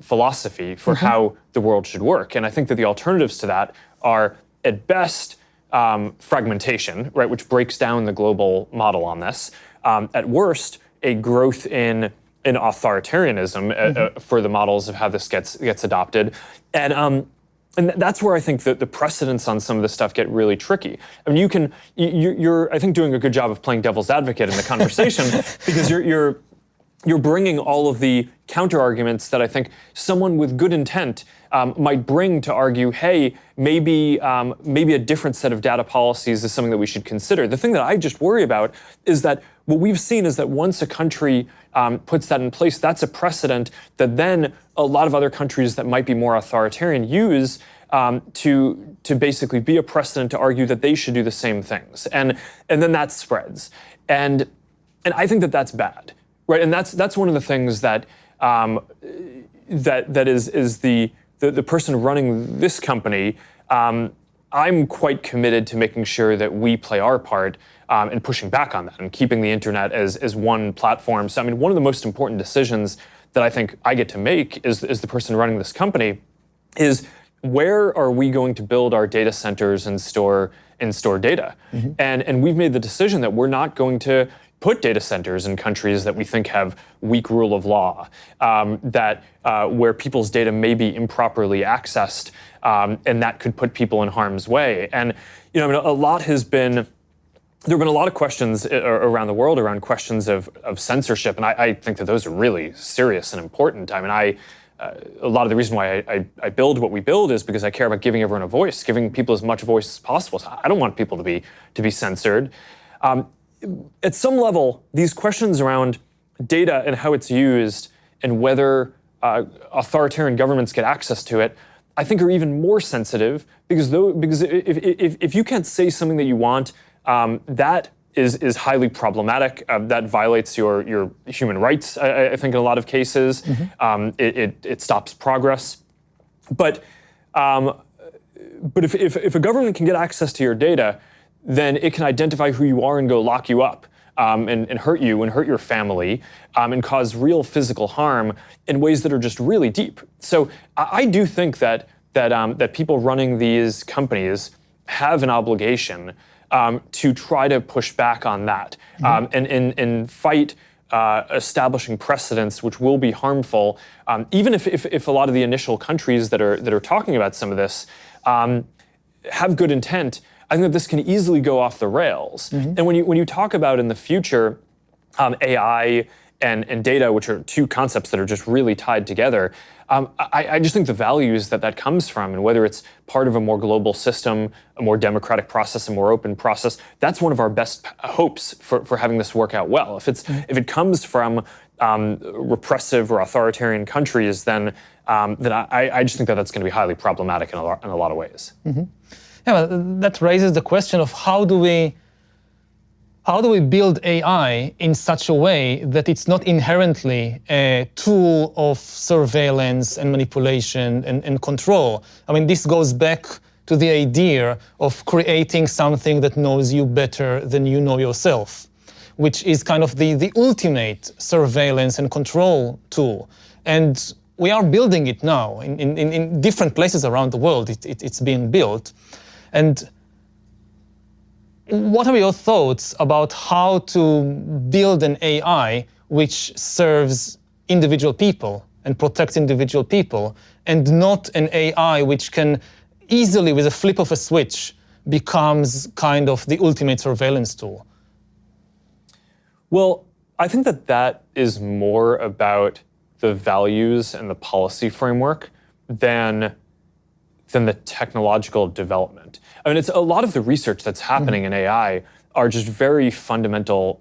philosophy for how the world should work. And I think that the alternatives to that are, at best, fragmentation, right, which breaks down the global model on this. At worst, a growth in authoritarianism for the models of how this gets adopted. And that's where I think that the precedents on some of this stuff get really tricky. I mean, you're I think doing a good job of playing devil's advocate in the conversation because you're bringing all of the counter arguments that I think someone with good intent might bring to argue, hey, maybe a different set of data policies is something that we should consider. The thing that I just worry about is that what we've seen is that once a country puts that in place, that's a precedent that then a lot of other countries that might be more authoritarian use to basically be a precedent to argue that they should do the same things, and then that spreads, and I think that that's bad, right? And that's one of the things that that is the person running this company. I'm quite committed to making sure that we play our part in pushing back on that and keeping the internet as one platform. So I mean, one of the most important decisions that I think I get to make is the person running this company is, where are we going to build our data centers and store data? And we've made the decision that we're not going to put data centers in countries that we think have weak rule of law, where people's data may be improperly accessed, and that could put people in harm's way. And I mean, there have been a lot of questions around the world around questions of censorship, and I think that those are really serious and important. I mean, a lot of the reason why I build what we build is because I care about giving everyone a voice, giving people as much voice as possible. So I don't want people to be censored. At some level, these questions around data and how it's used and whether authoritarian governments get access to it, I think are even more sensitive because if you can't say something that you want, that is highly problematic. That violates your human rights, I think, in a lot of cases. It stops progress. But if a government can get access to your data, then it can identify who you are and go lock you up and hurt you and hurt your family and cause real physical harm in ways that are just really deep. So I do think that people running these companies have an obligation to try to push back on that and fight establishing precedents which will be harmful, even if a lot of the initial countries that are talking about some of this have good intent. I think that this can easily go off the rails. And when you talk about in the future AI and data, which are two concepts that are just really tied together, I just think the values that comes from, and whether it's part of a more global system, a more democratic process, a more open process, that's one of our best hopes for having this work out well. If it comes from repressive or authoritarian countries, then I just think that's going to be highly problematic in a lot of ways. Yeah, but that raises the question of how do we build AI in such a way that it's not inherently a tool of surveillance and manipulation and control? I mean, this goes back to the idea of creating something that knows you better than you know yourself, which is kind of the ultimate surveillance and control tool. And we are building it now in different places around the world. It's being built. And what are your thoughts about how to build an AI which serves individual people and protects individual people, and not an AI which can easily, with a flip of a switch, becomes kind of the ultimate surveillance tool? Well, I think that is more about the values and the policy framework than the technological development. I mean, it's a lot of the research that's happening in AI are just very fundamental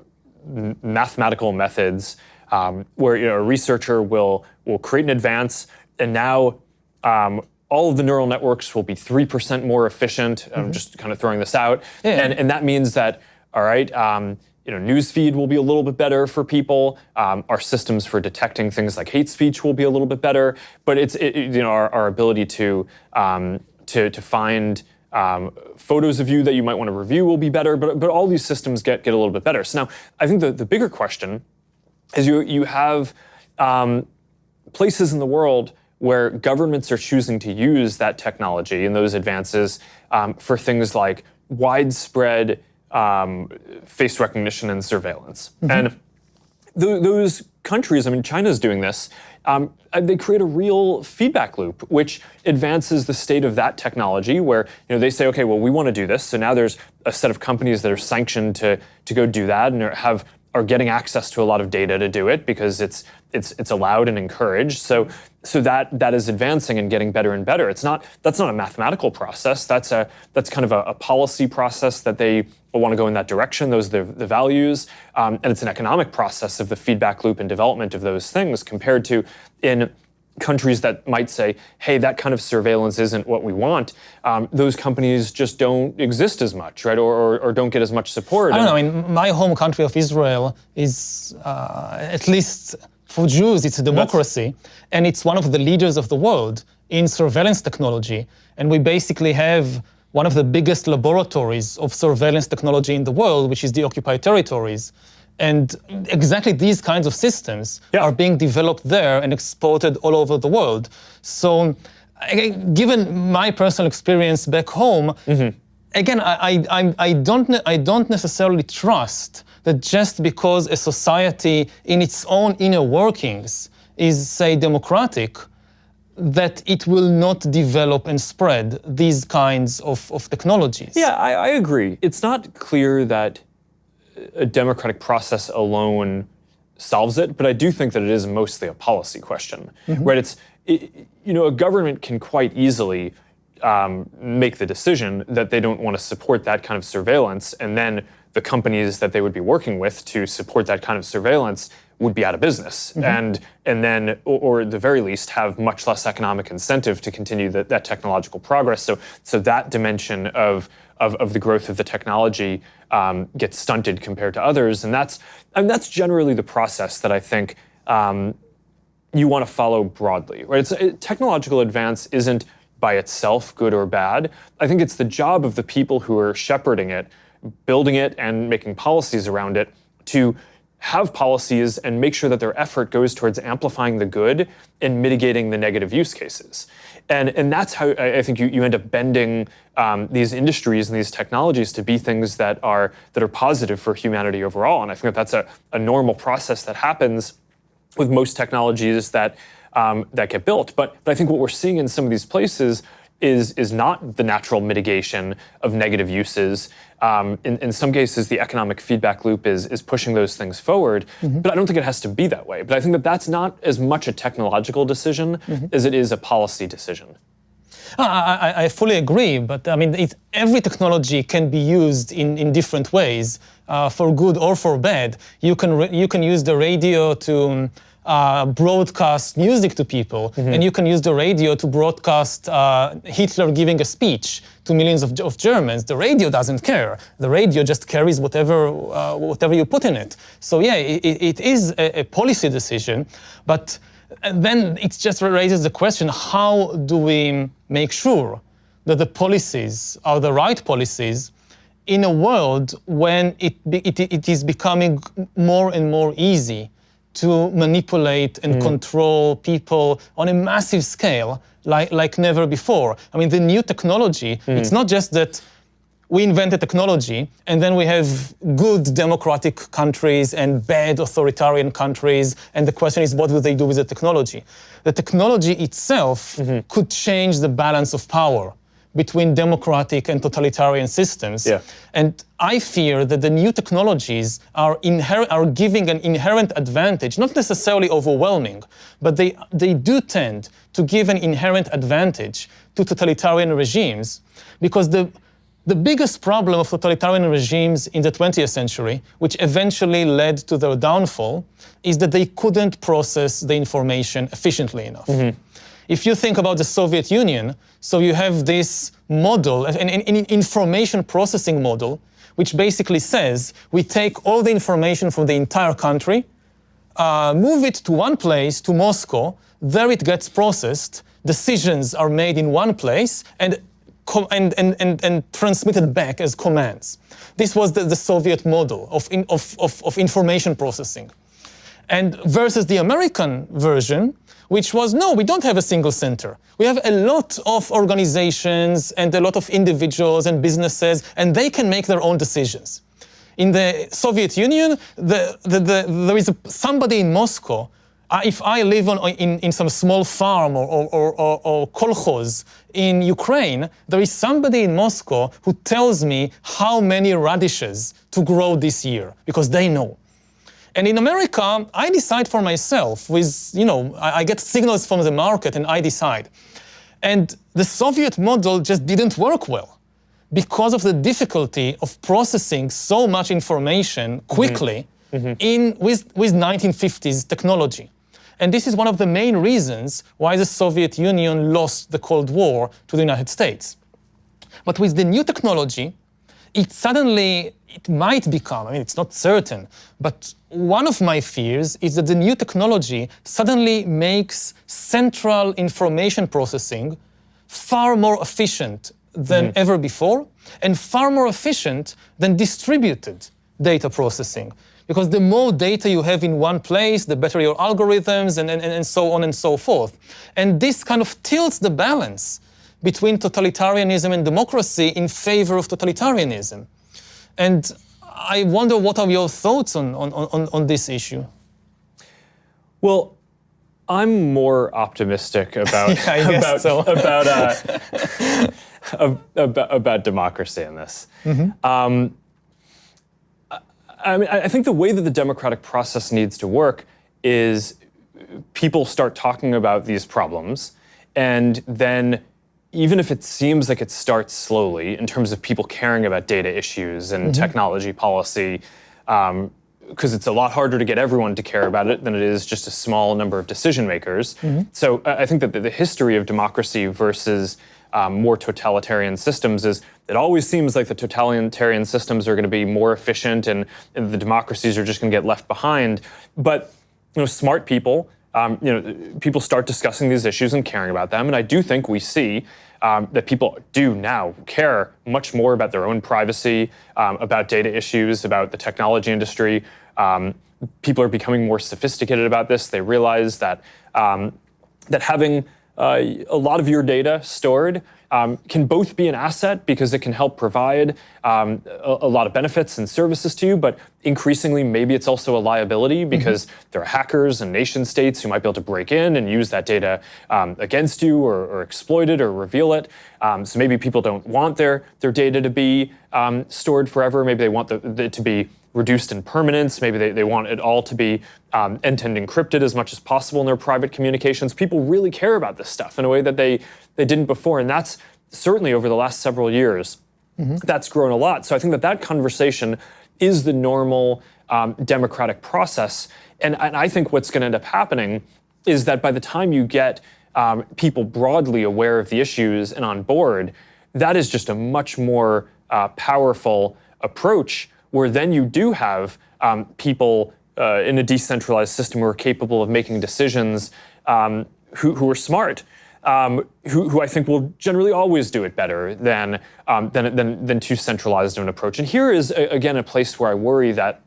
mathematical methods where a researcher will create an advance, and now all of the neural networks will be 3% more efficient. I'm just kind of throwing this out, and that means that all right. Newsfeed will be a little bit better for people. Our systems for detecting things like hate speech will be a little bit better. But our ability to find photos of you that you might want to review will be better. But all these systems get a little bit better. So now I think the bigger question is you have places in the world where governments are choosing to use that technology and those advances for things like widespread face recognition and surveillance. And those countries, I mean, China's doing this, they create a real feedback loop, which advances the state of that technology where they say, okay, well, we want to do this. So now there's a set of companies that are sanctioned to go do that and are getting access to a lot of data to do it because it's allowed and encouraged. So that is advancing and getting better and better. That's not a mathematical process. That's kind of a policy process that they want to go in that direction. Those are the values, and it's an economic process of the feedback loop and development of those things compared to in countries that might say, hey, that kind of surveillance isn't what we want. Those companies just don't exist as much, right? Or don't get as much support. I don't know. I mean, my home country of Israel is, at least for Jews, it's a democracy. And it's one of the leaders of the world in surveillance technology. And we basically have one of the biggest laboratories of surveillance technology in the world, which is the occupied territories. And exactly these kinds of systems are being developed there and exported all over the world. So given my personal experience back home, again, I don't necessarily trust that just because a society in its own inner workings is, say, democratic, that it will not develop and spread these kinds of technologies. Yeah, I agree. It's not clear that a democratic process alone solves it, but I do think that it is mostly a policy question, right? A government can quite easily make the decision that they don't want to support that kind of surveillance, and then the companies that they would be working with to support that kind of surveillance would be out of business, and then, or at the very least, have much less economic incentive to continue that technological progress. So that dimension of the growth of the technology gets stunted compared to others, and that's generally the process that I think you want to follow broadly, right? Technological advance isn't by itself good or bad. I think it's the job of the people who are shepherding it, building it, and making policies around it to have policies and make sure that their effort goes towards amplifying the good and mitigating the negative use cases. And that's how I think you end up bending these industries and these technologies to be things that are positive for humanity overall. And I think that's a normal process that happens with most technologies that get built. But I think what we're seeing in some of these places is not the natural mitigation of negative uses. In some cases, the economic feedback loop is pushing those things forward, but I don't think it has to be that way. But I think that's not as much a technological decision as it is a policy decision. I fully agree, but I mean, every technology can be used in different ways, for good or for bad. You can use the radio to broadcast music to people, and you can use the radio to broadcast Hitler giving a speech to millions of Germans. The radio doesn't care. The radio just carries whatever you put in it. So yeah, it is a policy decision, but then it just raises the question, how do we make sure that the policies are the right policies in a world when it is becoming more and more easy to manipulate and control people on a massive scale like never before? I mean, the new technology, it's not just that we invented technology and then we have good democratic countries and bad authoritarian countries, and the question is, what will they do with the technology? The technology itself could change the balance of power between democratic and totalitarian systems. Yeah. And I fear that the new technologies are giving an inherent advantage, not necessarily overwhelming, but they do tend to give an inherent advantage to totalitarian regimes, because the biggest problem of totalitarian regimes in the 20th century, which eventually led to their downfall, is that they couldn't process the information efficiently enough. If you think about the Soviet Union, so you have this model, an information processing model, which basically says we take all the information from the entire country, move it to one place, to Moscow, there it gets processed, decisions are made in one place, and transmitted back as commands. This was the Soviet model of information processing. And versus the American version, which was, no, we don't have a single center. We have a lot of organizations and a lot of individuals and businesses, and they can make their own decisions. In the Soviet Union, there is somebody in Moscow. If I live in some small farm or kolkhoz in Ukraine, there is somebody in Moscow who tells me how many radishes to grow this year, because they know. And in America, I decide for myself with, I get signals from the market and I decide. And the Soviet model just didn't work well because of the difficulty of processing so much information quickly with 1950s technology. And this is one of the main reasons why the Soviet Union lost the Cold War to the United States. But with the new technology, it might become, it's not certain, but one of my fears is that the new technology suddenly makes central information processing far more efficient than ever before, and far more efficient than distributed data processing. Because the more data you have in one place, the better your algorithms, and so on and so forth. And this kind of tilts the balance between totalitarianism and democracy in favor of totalitarianism. And I wonder, what are your thoughts on this issue? Well, I'm more optimistic about about democracy in this. I think the way that the democratic process needs to work is people start talking about these problems, and then even if it seems like it starts slowly in terms of people caring about data issues and technology policy, because it's a lot harder to get everyone to care about it than it is just a small number of decision makers. So I think that the history of democracy versus more totalitarian systems is, it always seems like the totalitarian systems are going to be more efficient and the democracies are just going to get left behind. But smart people, people start discussing these issues and caring about them. And I do think we see that people do now care much more about their own privacy, about data issues, about the technology industry. People are becoming more sophisticated about this. They realize that that having a lot of your data stored can both be an asset because it can help provide a lot of benefits and services to you, but increasingly maybe it's also a liability because there are hackers and nation states who might be able to break in and use that data against you or exploit it or reveal it. So maybe people don't want their data to be stored forever. Maybe they want it to be reduced in permanence. Maybe they want it all to be end-to-end encrypted as much as possible in their private communications. People really care about this stuff in a way that they didn't before. And that's certainly over the last several years, that's grown a lot. So I think that conversation is the normal democratic process. And I think what's going to end up happening is that by the time you get people broadly aware of the issues and on board, that is just a much more powerful approach, where then you do have people in a decentralized system who are capable of making decisions, who are smart, who I think will generally always do it better than too centralized of an approach. And here is, again, a place where I worry that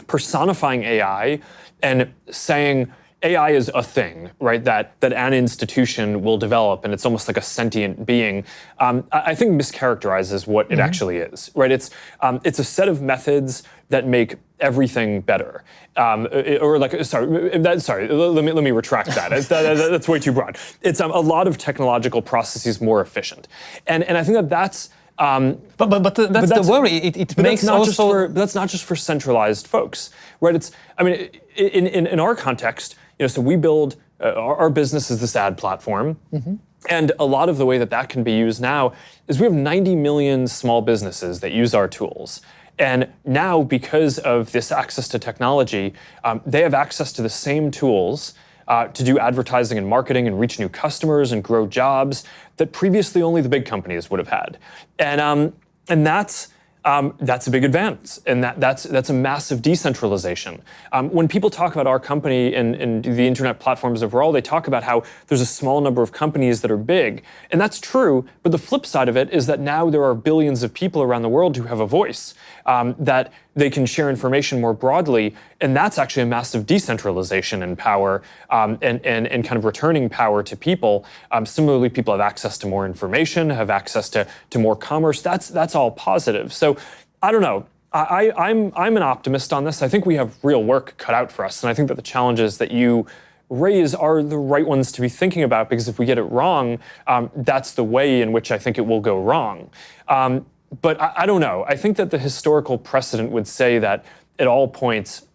personifying AI and saying AI is a thing, right? That an institution will develop, and it's almost like a sentient being. I think mischaracterizes what it actually is, right? It's a set of methods that make everything better, let me retract that. That's way too broad. It's a lot of technological processes more efficient, and I think that's. But that's the worry. It makes that's not just for centralized folks, right? It's, I mean, in our context, so we build our business is this ad platform, and a lot of the way that can be used now is we have 90 million small businesses that use our tools. And now, because of this access to technology, they have access to the same tools to do advertising and marketing and reach new customers and grow jobs that previously only the big companies would have had. And that's a big advance, and that's a massive decentralization. When people talk about our company and the internet platforms overall, they talk about how there's a small number of companies that are big, and that's true. But the flip side of it is that now there are billions of people around the world who have a voice, that they can share information more broadly, and that's actually a massive decentralization in power, and kind of returning power to people. Similarly, people have access to more information, have access to more commerce. That's all positive. So I don't know. I'm an optimist on this. I think we have real work cut out for us, and I think that the challenges that you raise are the right ones to be thinking about, because if we get it wrong, that's the way in which I think it will go wrong. But I don't know. I think that the historical precedent would say that at all points,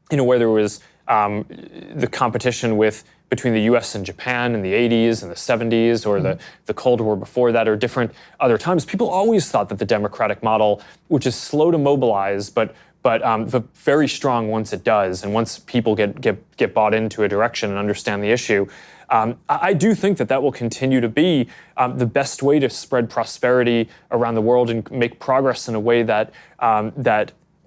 where there was the competition between the US and Japan in the 80s and the 70s, or the Cold War before that, or different other times, people always thought that the democratic model, which is slow to mobilize, but very strong once it does, and once people get bought into a direction and understand the issue, I do think that will continue to be the best way to spread prosperity around the world and make progress in a way that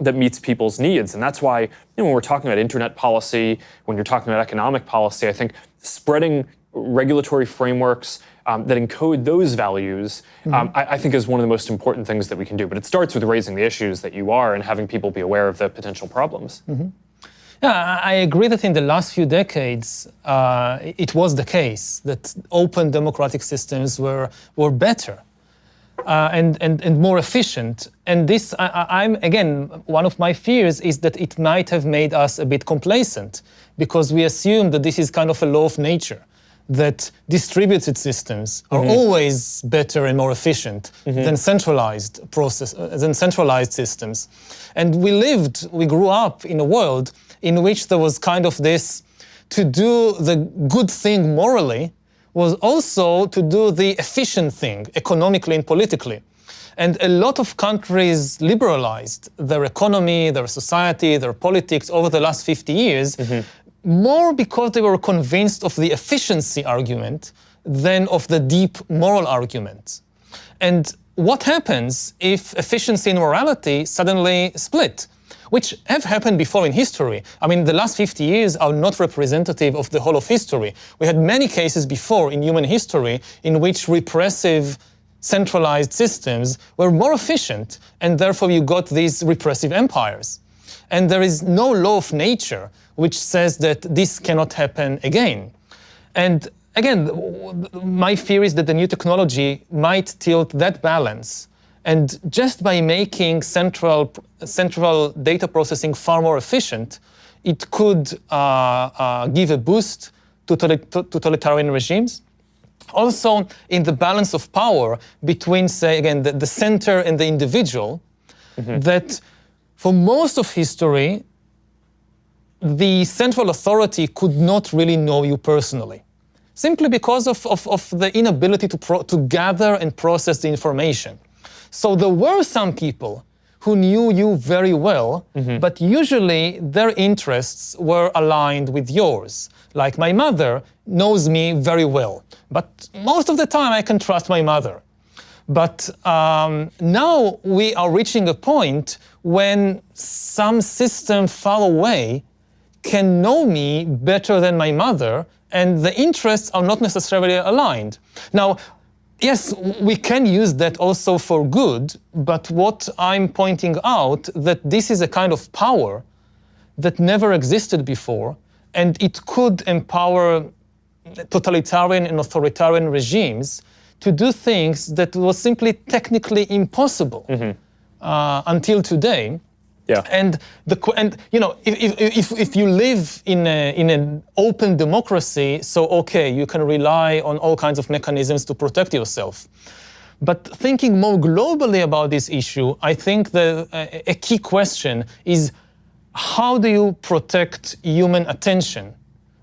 meets people's needs. And that's why, when we're talking about internet policy, when you're talking about economic policy, I think spreading regulatory frameworks that encode those values, I think is one of the most important things that we can do. But it starts with raising the issues that you are and having people be aware of the potential problems. Yeah, I agree that in the last few decades, it was the case that open democratic systems were better and more efficient. And this, again, one of my fears is that it might have made us a bit complacent, because we assume that this is kind of a law of nature, that distributed systems are always better and more efficient than centralized systems. And we grew up in a world in which there was kind of this, to do the good thing morally was also to do the efficient thing economically and politically. And a lot of countries liberalized their economy, their society, their politics over the last 50 years, more because they were convinced of the efficiency argument than of the deep moral argument. And what happens if efficiency and morality suddenly split? Which have happened before in history. I mean, the last 50 years are not representative of the whole of history. We had many cases before in human history in which repressive, centralized systems were more efficient, and therefore you got these repressive empires. And there is no law of nature which says that this cannot happen again. And again, my fear is that the new technology might tilt that balance. And just by making central data processing far more efficient, it could give a boost to totalitarian regimes. Also, in the balance of power between, say, again, the center and the individual, that for most of history, the central authority could not really know you personally, simply because of the inability to gather and process the information. So there were some people who knew you very well, but usually their interests were aligned with yours. Like my mother knows me very well, but most of the time I can trust my mother. But now we are reaching a point when some system far away can know me better than my mother, and the interests are not necessarily aligned. Now, yes, we can use that also for good, but what I'm pointing out, that this is a kind of power that never existed before, and it could empower totalitarian and authoritarian regimes to do things that was simply technically impossible until today. Yeah. And you know, if you live in an open democracy, so okay, you can rely on all kinds of mechanisms to protect yourself. But thinking more globally about this issue, I think a key question is, how do you protect human attention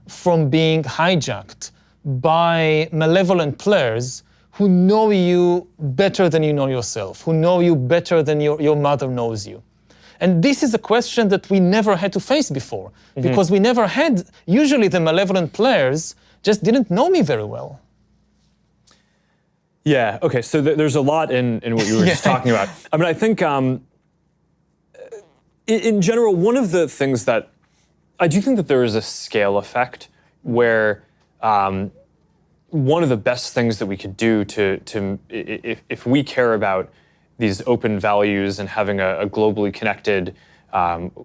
from being hijacked by malevolent players who know you better than you know yourself, who know you better than your mother knows you? And this is a question that we never had to face before, because we never had, usually the malevolent players just didn't know me very well. Yeah, okay, so there's a lot in what you were just talking about. I mean, I think in general, one of the things that, I do think that there is a scale effect where one of the best things that we could do if we care about these open values and having a globally connected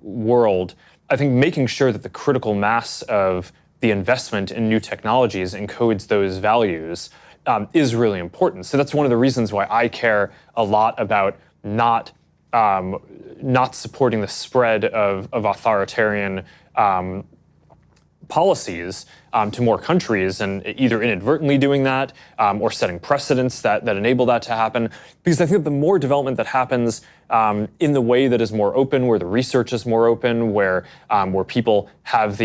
world, I think making sure that the critical mass of the investment in new technologies encodes those values is really important. So that's one of the reasons why I care a lot about not supporting the spread of authoritarian policies to more countries, and either inadvertently doing that or setting precedents that enable that to happen. Because I think the more development that happens in the way that is more open, where the research is more open, where people have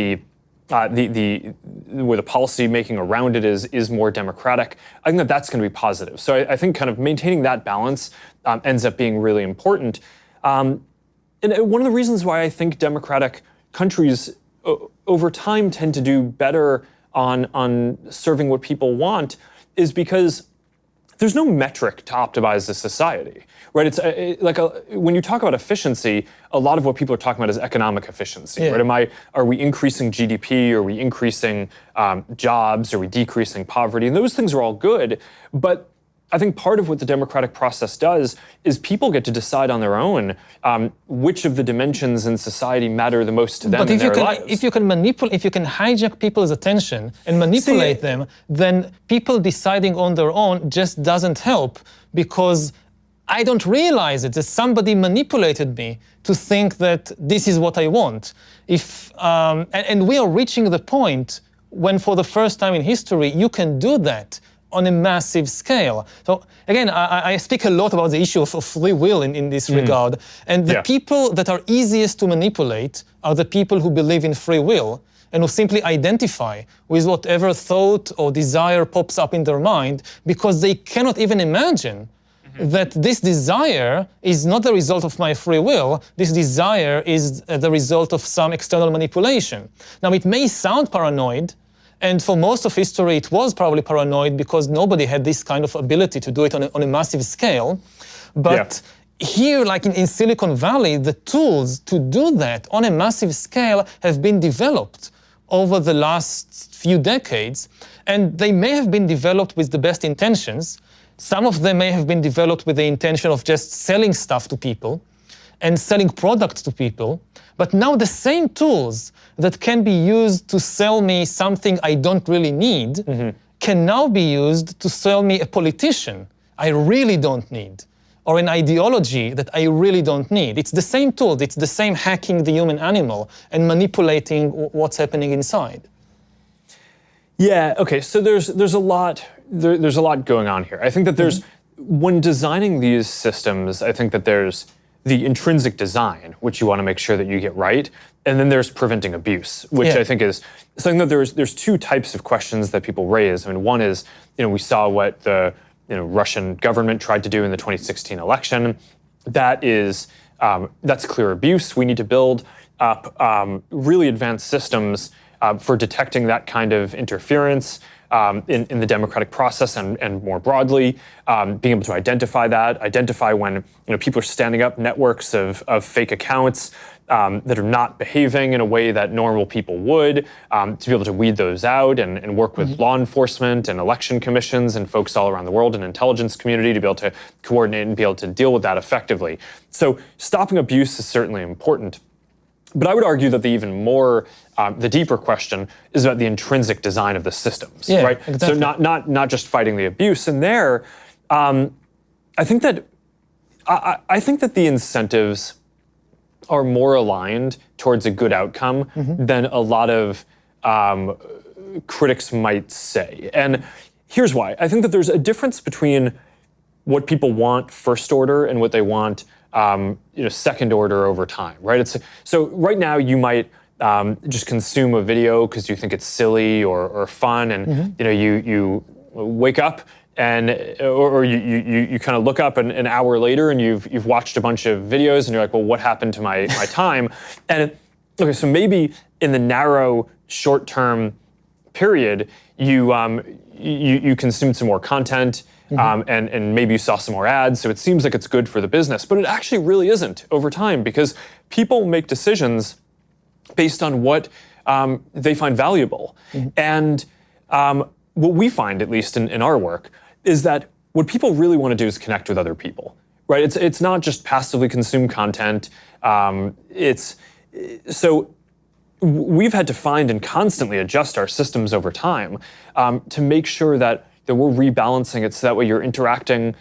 where the policy making around it is more democratic, I think that's going to be positive. So I think kind of maintaining that balance ends up being really important. And one of the reasons why I think democratic countries over time tend to do better on serving what people want is because there's no metric to optimize the society, right? It's when you talk about efficiency, a lot of what people are talking about is economic efficiency, right? Are we increasing GDP? Are we increasing jobs? Are we decreasing poverty? And those things are all good, but I think part of what the democratic process does is people get to decide on their own which of the dimensions in society matter the most to them in their lives. If you can hijack people's attention and manipulate them, then people deciding on their own just doesn't help, because I don't realize it, that somebody manipulated me to think that this is what I want. And we are reaching the point when, for the first time in history, you can do that on a massive scale. So again, I speak a lot about the issue of free will in this regard. And the people that are easiest to manipulate are the people who believe in free will and who simply identify with whatever thought or desire pops up in their mind, because they cannot even imagine that this desire is not the result of my free will. This desire is the result of some external manipulation. Now, it may sound paranoid, and for most of history, it was probably paranoid because nobody had this kind of ability to do it on a massive scale. But here, like in Silicon Valley, the tools to do that on a massive scale have been developed over the last few decades. And they may have been developed with the best intentions. Some of them may have been developed with the intention of just selling stuff to people and selling products to people. But now the same tools that can be used to sell me something I don't really need can now be used to sell me a politician I really don't need, or an ideology that I really don't need. It's the same tool. It's the same hacking the human animal and manipulating what's happening inside. Yeah, okay, so there's a lot going on here. I think that there's, when designing these systems, I think that there's the intrinsic design, which you want to make sure that you get right, and then there's preventing abuse, which I think is something that there's two types of questions that people raise. I mean, one is, we saw what the Russian government tried to do in the 2016 election. That's clear abuse. We need to build up really advanced systems for detecting that kind of interference in the democratic process and more broadly, being able to identify when people are standing up networks of fake accounts that are not behaving in a way that normal people would, to be able to weed those out and work with law enforcement and election commissions and folks all around the world and intelligence community to be able to coordinate and be able to deal with that effectively. So stopping abuse is certainly important. But I would argue that the even more, the deeper question is about the intrinsic design of the systems, Yeah, right? exactly. So not just fighting the abuse. And there, I think that the incentives are more aligned towards a good outcome than a lot of critics might say. And here's why. I think that there's a difference between what people want first order and what they want second order over time, right? So right now you might just consume a video because you think it's silly or fun, and you wake up and or you kind of look up an hour later and you've watched a bunch of videos and you're like, well, what happened to my time? And okay, so maybe in the narrow short-term period, you consumed some more content. And maybe you saw some more ads, so it seems like it's good for the business, but it actually really isn't over time, because people make decisions based on what they find valuable. And what we find, at least in our work, is that what people really want to do is connect with other people, right? It's not just passively consume content. So we've had to find and constantly adjust our systems over time to make sure that we're rebalancing it, so that way you're interacting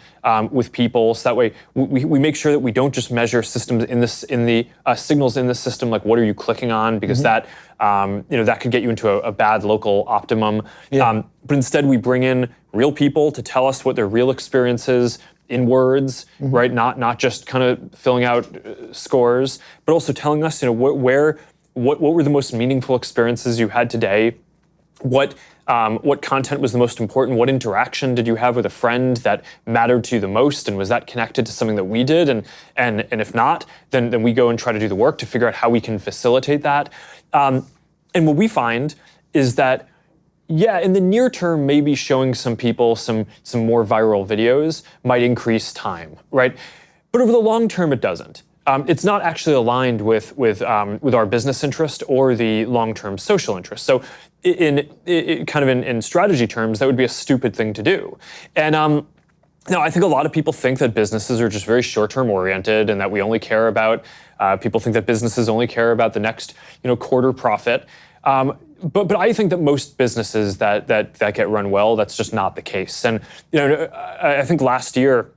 with people, so that way we make sure that we don't just measure systems in the signals in the system, like what are you clicking on, because that that could get you into a bad local optimum. But instead we bring in real people to tell us what their real experience is in words, right? Not just kind of filling out scores, but also telling us, what were the most meaningful experiences you had today. What content was the most important? What interaction did you have with a friend that mattered to you the most? And was that connected to something that we did? And if not, then we go and try to do the work to figure out how we can facilitate that. And what we find is that, in the near term, maybe showing some people some more viral videos might increase time, right? But over the long term, it doesn't. It's not actually aligned with our business interest or the long-term social interest. So in strategy terms, that would be a stupid thing to do. And now I think a lot of people think that businesses are just very short-term oriented, and that we only care about, people think that businesses only care about the next quarter profit. But I think that most businesses that get run well, that's just not the case. And I think last year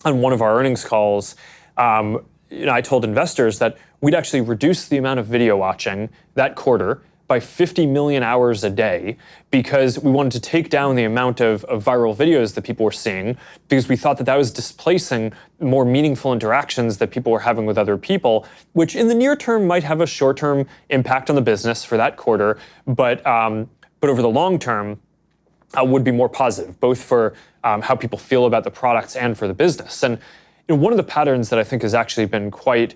on one of our earnings calls, I told investors that we'd actually reduce the amount of video watching that quarter by 50 million hours a day, because we wanted to take down the amount of viral videos that people were seeing, because we thought that was displacing more meaningful interactions that people were having with other people, which in the near term might have a short-term impact on the business for that quarter, but over the long term would be more positive, both for how people feel about the products and for the business. And one of the patterns that I think has actually been quite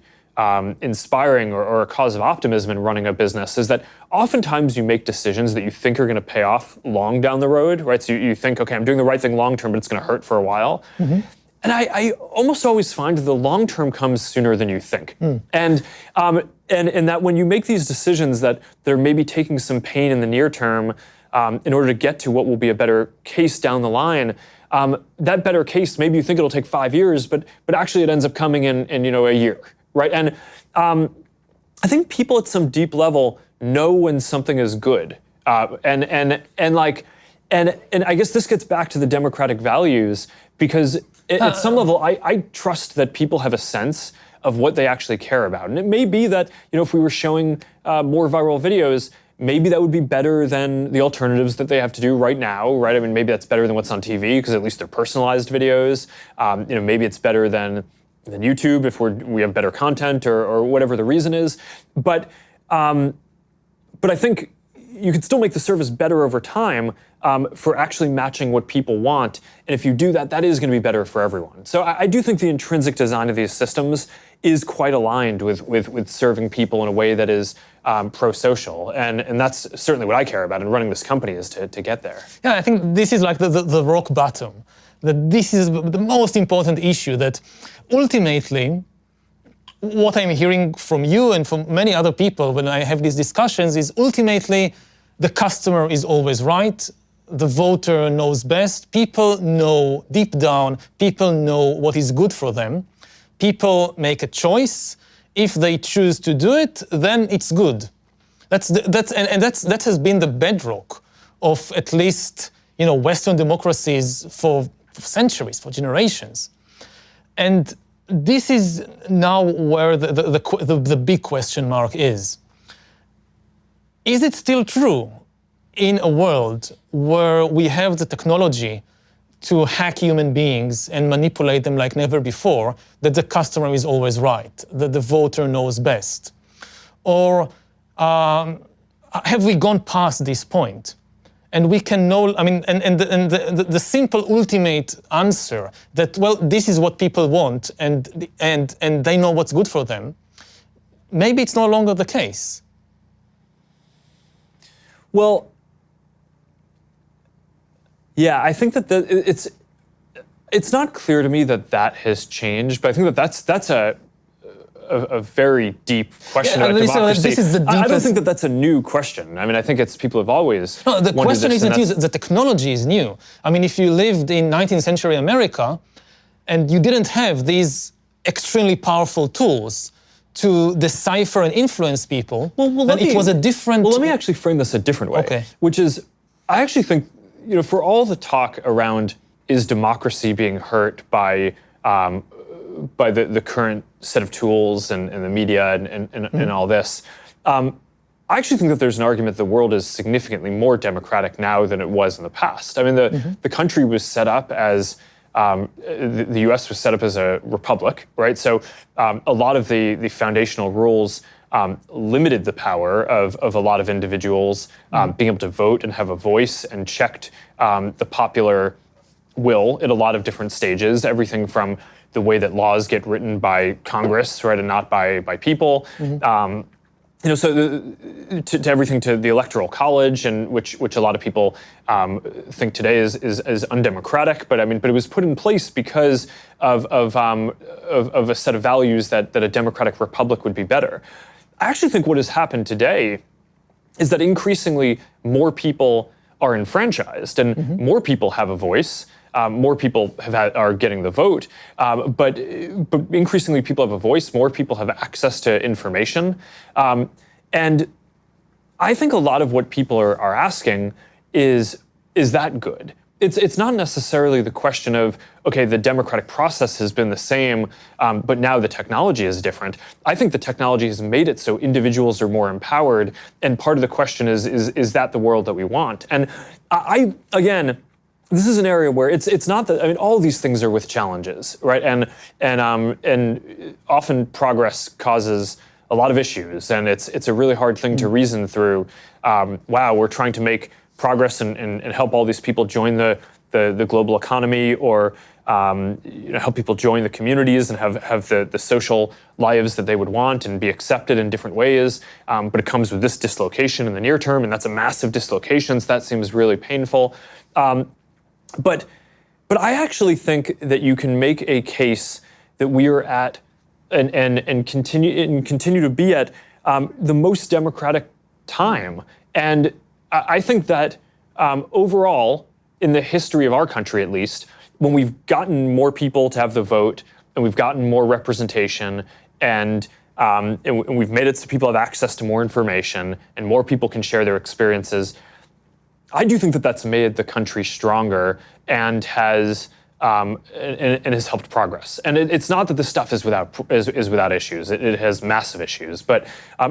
inspiring or a cause of optimism in running a business is that oftentimes you make decisions that you think are going to pay off long down the road, right? So you think, okay, I'm doing the right thing long term, but it's going to hurt for a while. And I almost always find that the long term comes sooner than you think. And that when you make these decisions that they're maybe taking some pain in the near term in order to get to what will be a better case down the line, that better case, maybe you think it'll take 5 years, but actually it ends up coming in a year, right? And I think people at some deep level know when something is good, and I guess this gets back to the democratic values, because at some level I trust that people have a sense of what they actually care about, and it may be that if we were showing more viral videos, maybe that would be better than the alternatives that they have to do right now, right? I mean, maybe that's better than what's on TV, because at least they're personalized videos. Maybe it's better than YouTube if we have better content, or whatever the reason is. But I think you could still make the service better over time for actually matching what people want. And if you do that, that is going to be better for everyone. So I do think the intrinsic design of these systems is quite aligned with serving people in a way that is pro-social. And that's certainly what I care about in running this company, is to get there. Yeah, I think this is like the rock bottom. That this is the most important issue, that ultimately what I'm hearing from you and from many other people when I have these discussions is ultimately the customer is always right, the voter knows best, people know deep down, people know what is good for them, people make a choice, If they choose to do it, then it's good. That has been the bedrock of at least Western democracies for centuries, for generations. And this is now where the big question mark is. Is it still true in a world where we have the technology to hack human beings and manipulate them like never before, that the customer is always right, that the voter knows best? Or have we gone past this point? And we can know, the simple ultimate answer that, well, this is what people want and they know what's good for them, maybe it's no longer the case. Well, yeah, I think that it's not clear to me that has changed, but I think that's a very deep question about democracy. This is the deepest... I don't think that's a new question. I think it's people have always No, the question this, isn't new, the technology is new. If you lived in 19th century America and you didn't have these extremely powerful tools to decipher and influence people, then it was a different... Well, let me actually frame this a different way, okay. Which is, I actually think, for all the talk around is democracy being hurt by the current set of tools and the media and all this, I actually think that there's an argument the world is significantly more democratic now than it was in the past. The country was set up as, the US was set up as a republic, right? So a lot of the foundational rules limited the power of a lot of individuals being able to vote and have a voice, and checked the popular will at a lot of different stages, everything from the way that laws get written by Congress, right, and not by people, to everything to the Electoral College, and which a lot of people think today is undemocratic, but it was put in place because of a set of values that a democratic republic would be better. I actually think what has happened today is that increasingly more people are enfranchised and more people have a voice. More people are getting the vote, but increasingly people have a voice, more people have access to information. And I think a lot of what people are asking is that good? It's not necessarily the question of, okay, the democratic process has been the same, but now the technology is different. I think the technology has made it so individuals are more empowered, and part of the question is that the world that we want? And again, this is an area where it's not that, all these things are with challenges, right? And often progress causes a lot of issues, and it's a really hard thing to reason through. Wow, we're trying to make progress and help all these people join the global economy, or help people join the communities and have the social lives that they would want and be accepted in different ways. But it comes with this dislocation in the near term, and that's a massive dislocation, so that seems really painful. But I actually think that you can make a case that we are at and continue to be at the most democratic time. And I think that overall, in the history of our country at least, when we've gotten more people to have the vote and we've gotten more representation and we've made it so people have access to more information and more people can share their experiences, I do think that that's made the country stronger and has helped progress. And it's not that this stuff is without issues. It has massive issues, but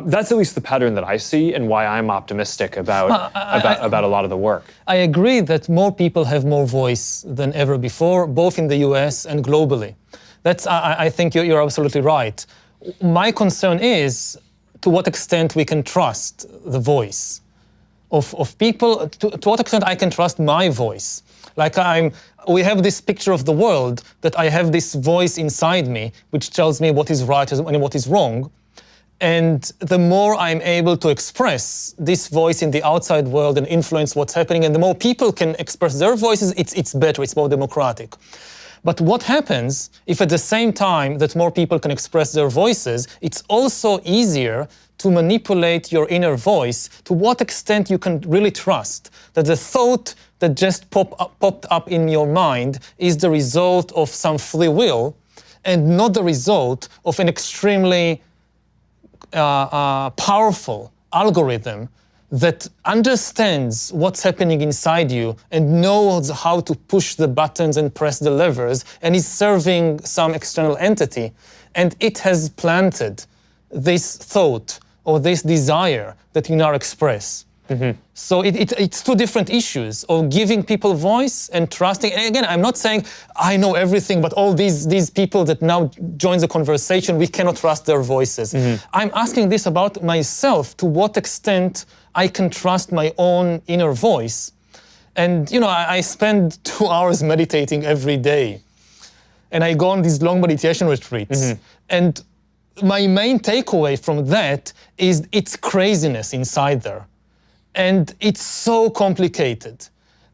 that's at least the pattern that I see, and why I'm optimistic about a lot of the work. I agree that more people have more voice than ever before, both in the US and globally. I think you're absolutely right. My concern is to what extent we can trust the voice of people, to what extent I can trust my voice. Like we have this picture of the world that I have this voice inside me which tells me what is right and what is wrong. And the more I'm able to express this voice in the outside world and influence what's happening, and the more people can express their voices, it's better, it's more democratic. But what happens if at the same time that more people can express their voices, it's also easier to manipulate your inner voice? To what extent you can really trust that the thought that just popped up in your mind is the result of some free will and not the result of an extremely powerful algorithm that understands what's happening inside you and knows how to push the buttons and press the levers and is serving some external entity, and it has planted this thought or this desire that you now express. So it's two different issues of giving people voice and trusting. And again, I'm not saying I know everything, but all these people that now join the conversation, we cannot trust their voices. I'm asking this about myself, to what extent I can trust my own inner voice. And I spend 2 hours meditating every day. And I go on these long meditation retreats. And my main takeaway from that is it's craziness inside there. And it's so complicated.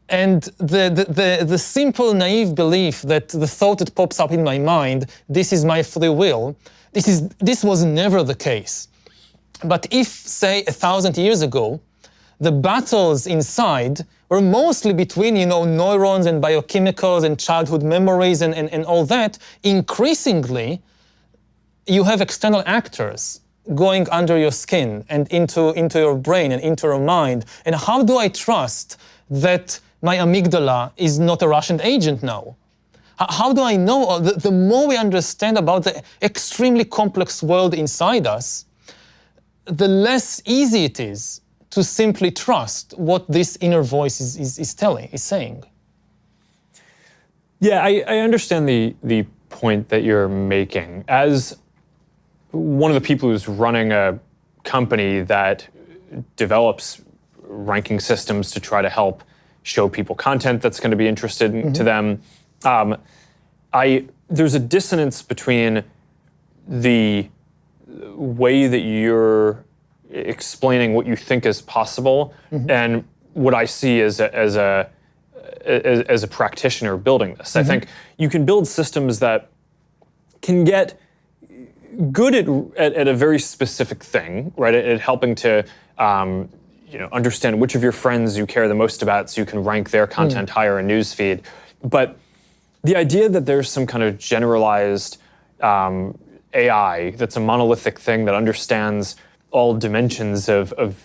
And the simple, naive belief that the thought that pops up in my mind, this is my free will, this was never the case. But if, say, 1,000 years ago, the battles inside were mostly between, neurons and biochemicals and childhood memories and all that, increasingly, you have external actors going under your skin and into your brain and into your mind. And how do I trust that my amygdala is not a Russian agent now? How do I know? The more we understand about the extremely complex world inside us, the less easy it is to simply trust what this inner voice is saying. Yeah, I understand the point that you're making. As one of the people who's running a company that develops ranking systems to try to help show people content that's going to be interesting to them, there's a dissonance between the way that you're explaining what you think is possible and what I see as a practitioner building this. I think you can build systems that can get good at a very specific thing, right? At helping to understand which of your friends you care the most about so you can rank their content higher in newsfeed. But the idea that there's some kind of generalized AI that's a monolithic thing that understands all dimensions of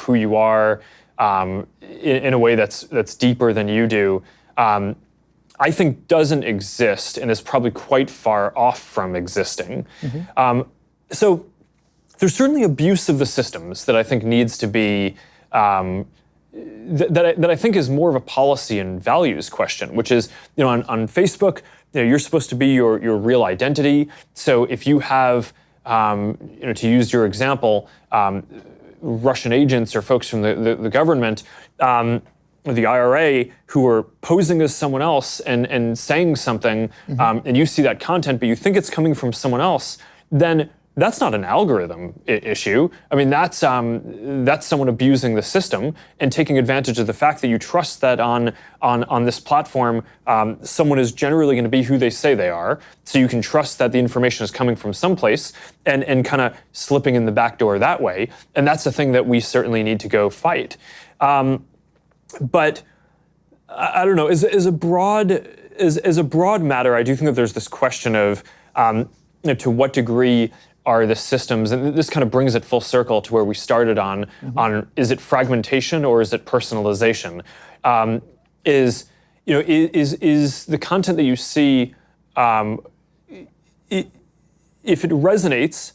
who you are in a way that's deeper than you do, I think doesn't exist and is probably quite far off from existing. So there's certainly abuse of the systems that I think needs to be, that I think is more of a policy and values question, which is, on Facebook, you're supposed to be your real identity. So if you have, to use your example, Russian agents or folks from the government, the IRA, who are posing as someone else and saying something, and you see that content, but you think it's coming from someone else, then that's not an algorithm issue. I mean, that's someone abusing the system and taking advantage of the fact that you trust that on this platform, someone is generally going to be who they say they are. So you can trust that the information is coming from someplace and kind of slipping in the back door that way. And that's the thing that we certainly need to go fight. But I don't know, as a broad matter, I do think that there's this question of to what degree are the systems, and this kind of brings it full circle to where we started on is it fragmentation or is it personalization? Is the content that you see, if it resonates,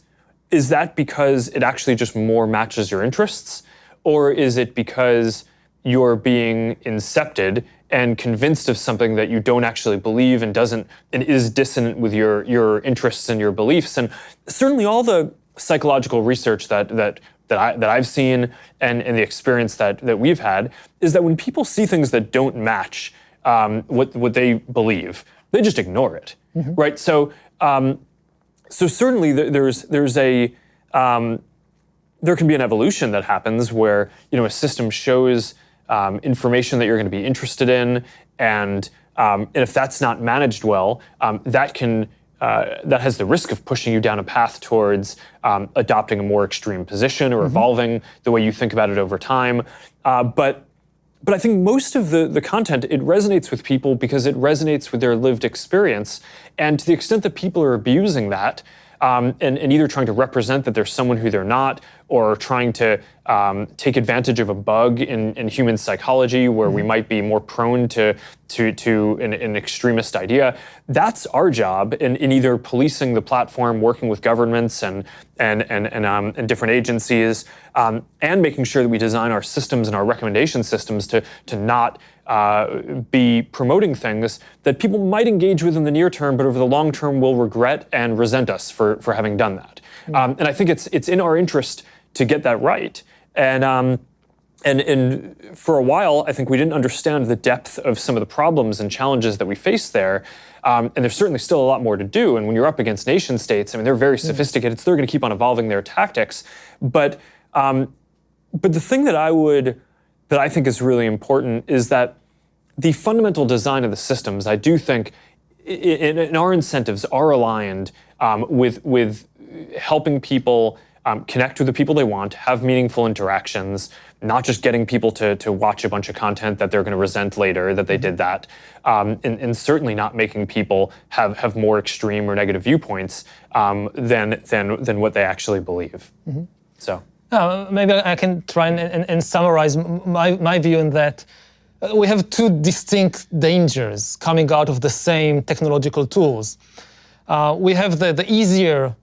is that because it actually just more matches your interests, or is it because you're being incepted and convinced of something that you don't actually believe and is dissonant with your interests and your beliefs? And certainly all the psychological research that I've seen and the experience that we've had is that when people see things that don't match what they believe, they just ignore it, right? So certainly there can be an evolution that happens where a system shows information that you're going to be interested in, and if that's not managed well, that has the risk of pushing you down a path towards adopting a more extreme position or evolving the way you think about it over time. But I think most of the content, it resonates with people because it resonates with their lived experience, and to the extent that people are abusing that, and either trying to represent that they're someone who they're not, or trying to take advantage of a bug in human psychology where we might be more prone to an extremist idea. That's our job in either policing the platform, working with governments and different agencies, and making sure that we design our systems and our recommendation systems to not be promoting things that people might engage with in the near term, but over the long term will regret and resent us for having done that. And I think it's in our interest to get that right. And for a while, I think we didn't understand the depth of some of the problems and challenges that we face there. And there's certainly still a lot more to do. And when you're up against nation states, I mean, they're very sophisticated, so they're going to keep on evolving their tactics. But the thing that I think is really important is that the fundamental design of the systems, I do think, in our incentives are aligned with helping people connect with the people they want, have meaningful interactions, not just getting people to watch a bunch of content that they're going to resent later that they did that, and certainly not making people have more extreme or negative viewpoints than what they actually believe. So. Maybe I can try and summarize my view in that we have two distinct dangers coming out of the same technological tools. We have the easier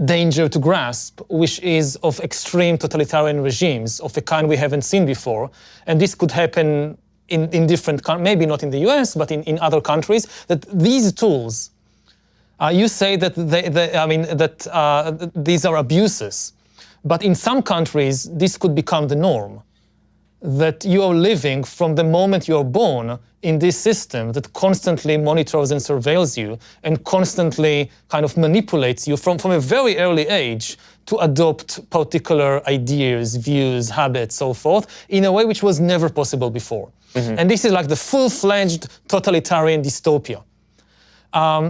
danger to grasp, which is of extreme totalitarian regimes of a kind we haven't seen before. And this could happen in different countries, maybe not in the US, but in other countries, that these tools, you say that these are abuses. But in some countries, this could become the norm, that you are living from the moment you are born in this system that constantly monitors and surveils you and constantly kind of manipulates you from a very early age to adopt particular ideas, views, habits, so forth, in a way which was never possible before. And this is like the full-fledged totalitarian dystopia.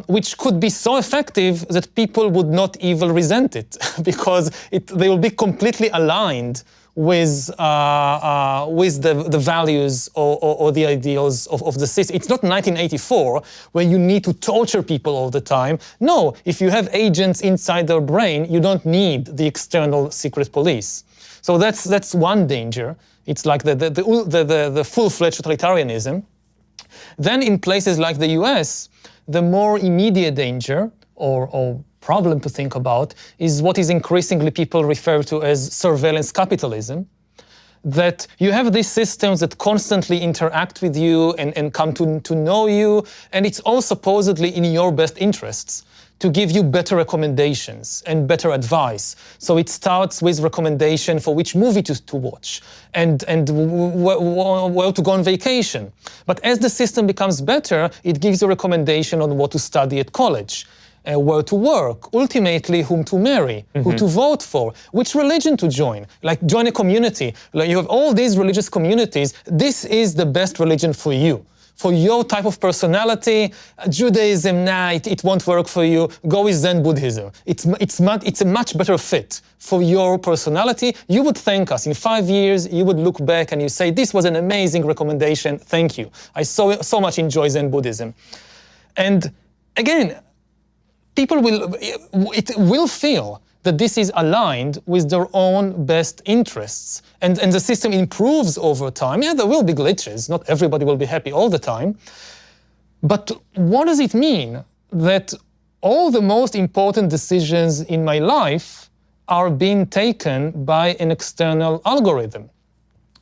Which could be so effective that people would not even resent it because they will be completely aligned with the values or the ideals of the system. It's not 1984 where you need to torture people all the time. No, if you have agents inside their brain, you don't need the external secret police. So that's one danger. It's like the full-fledged totalitarianism. Then in places like the US, the more immediate danger or problem to think about is what is increasingly people refer to as surveillance capitalism, that you have these systems that constantly interact with you and come to know you, and it's all supposedly in your best interests to give you better recommendations and better advice. So it starts with recommendation for which movie to watch and where to go on vacation. But as the system becomes better, it gives you a recommendation on what to study at college, where to work, ultimately whom to marry, who to vote for, which religion to join. Like join a community. Like you have all these religious communities. This is the best religion for you. For your type of personality, Judaism, nah, it won't work for you. Go with Zen Buddhism. It's a much better fit for your personality. You would thank us. In 5 years, you would look back and you say, this was an amazing recommendation. Thank you. I so much enjoy Zen Buddhism. And again, people will feel that this is aligned with their own best interests. And the system improves over time. Yeah, there will be glitches. Not everybody will be happy all the time. But what does it mean that all the most important decisions in my life are being taken by an external algorithm?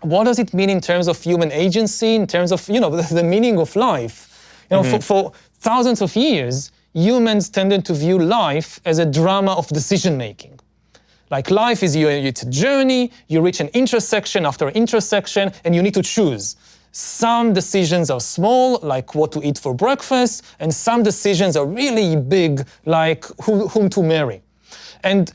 What does it mean in terms of human agency, in terms of, the meaning of life? For thousands of years, humans tended to view life as a drama of decision-making. Like life is it's a journey, you reach an intersection after intersection, and you need to choose. Some decisions are small, like what to eat for breakfast, and some decisions are really big, like whom to marry. And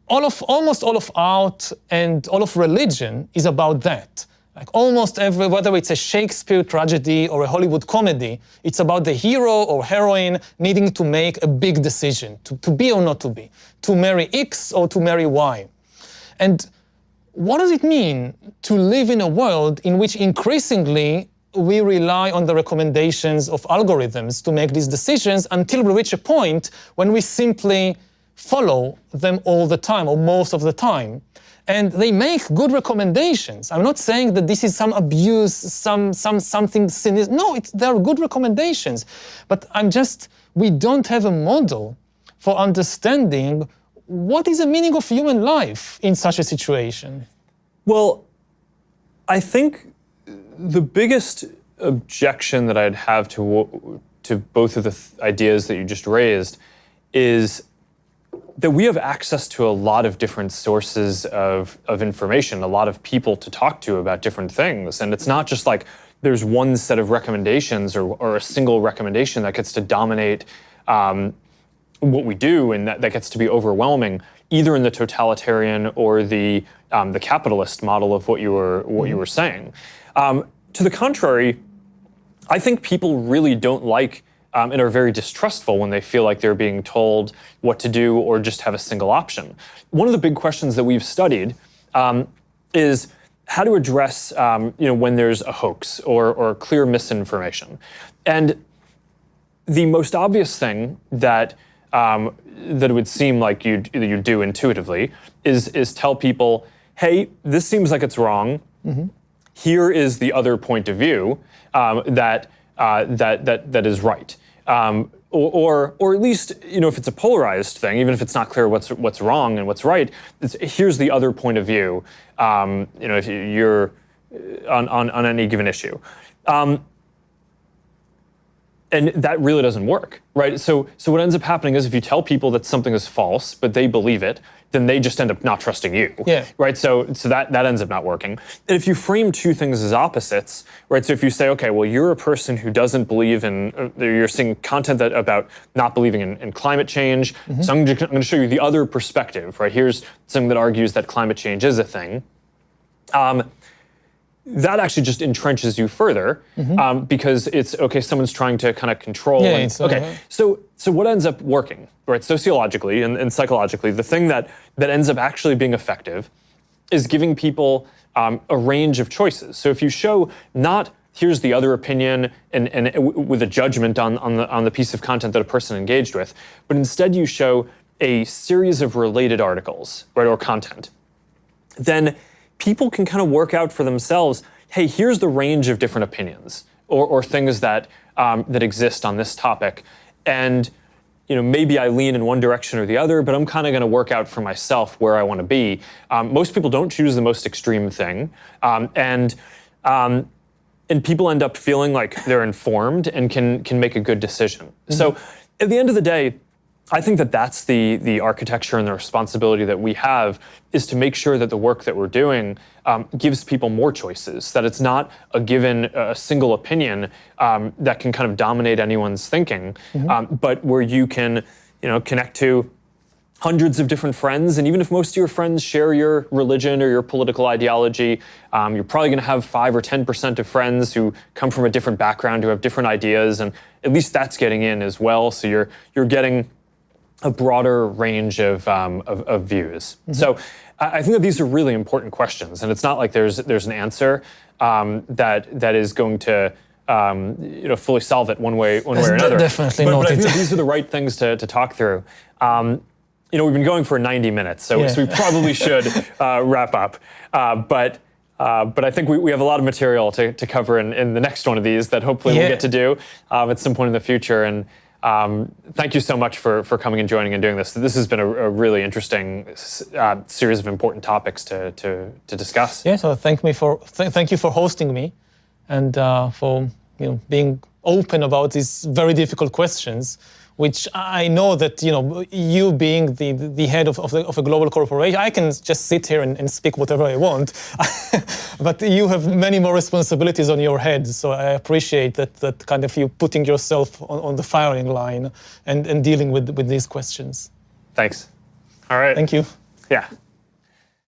almost all of art and all of religion is about that. Like almost whether it's a Shakespeare tragedy or a Hollywood comedy, it's about the hero or heroine needing to make a big decision, to be or not to be, to marry X or to marry Y. And what does it mean to live in a world in which increasingly we rely on the recommendations of algorithms to make these decisions until we reach a point when we simply follow them all the time or most of the time. And they make good recommendations. I'm not saying that this is some abuse, something sinister. No, they are good recommendations. But we don't have a model for understanding what is the meaning of human life in such a situation. Well, I think the biggest objection that I'd have to both of the ideas that you just raised is that we have access to a lot of different sources of information, a lot of people to talk to about different things. And it's not just like there's one set of recommendations or a single recommendation that gets to dominate what we do, and that gets to be overwhelming, either in the totalitarian or the capitalist model of what you were saying. To the contrary, I think people really don't like and are very distrustful when they feel like they're being told what to do or just have a single option. One of the big questions that we've studied is how to address when there's a hoax or clear misinformation. And the most obvious thing that it would seem like you do intuitively is tell people, hey, this seems like it's wrong. Mm-hmm. Here is the other point of view that is right. Or at least, if it's a polarized thing, even if it's not clear what's wrong and what's right, here's the other point of view. If you're on any given issue. And that really doesn't work, right? So what ends up happening is if you tell people that something is false, but they believe it, then they just end up not trusting you, right? So that ends up not working. And if you frame two things as opposites, right? So if you say, okay, well, you're a person who doesn't believe in, you're seeing content about not believing in climate change. Mm-hmm. So I'm going to show you the other perspective, right? Here's something that argues that climate change is a thing. That actually just entrenches you further, mm-hmm. Because it's, okay, someone's trying to kind of control. Yeah, So what ends up working, right, sociologically and psychologically, the thing that ends up actually being effective is giving people a range of choices. So if you show not here's the other opinion and with a judgment on the piece of content that a person engaged with, but instead you show a series of related articles, right, or content, then people can kind of work out for themselves, hey, here's the range of different opinions or things that exist on this topic. And maybe I lean in one direction or the other, but I'm kind of going to work out for myself where I want to be. Most people don't choose the most extreme thing. And people end up feeling like they're informed and can make a good decision. Mm-hmm. So at the end of the day, I think that's the architecture and the responsibility that we have, is to make sure that the work that we're doing gives people more choices, that it's not a single opinion that can kind of dominate anyone's thinking, mm-hmm. But where you can connect to hundreds of different friends, and even if most of your friends share your religion or your political ideology, you're probably going to have 5 or 10% of friends who come from a different background, who have different ideas, and at least that's getting in as well. So you're getting a broader range of views. Mm-hmm. So I think that these are really important questions, and it's not like there's an answer that is going to fully solve it one way or another. Definitely not. But I think these are the right things to talk through. We've been going for 90 minutes, so we probably should wrap up. But I think we have a lot of material to cover in the next one of these that hopefully we'll get to do at some point in the future. And thank you so much for coming and joining and doing this. This has been a really interesting series of important topics to discuss. Yeah, so thank you for hosting me, and for being open about these very difficult questions, which I know that you being the head of a global corporation, I can just sit here and speak whatever I want, but you have many more responsibilities on your head. So I appreciate that kind of you putting yourself on the firing line and dealing with these questions. Thanks. All right. Thank you. Yeah.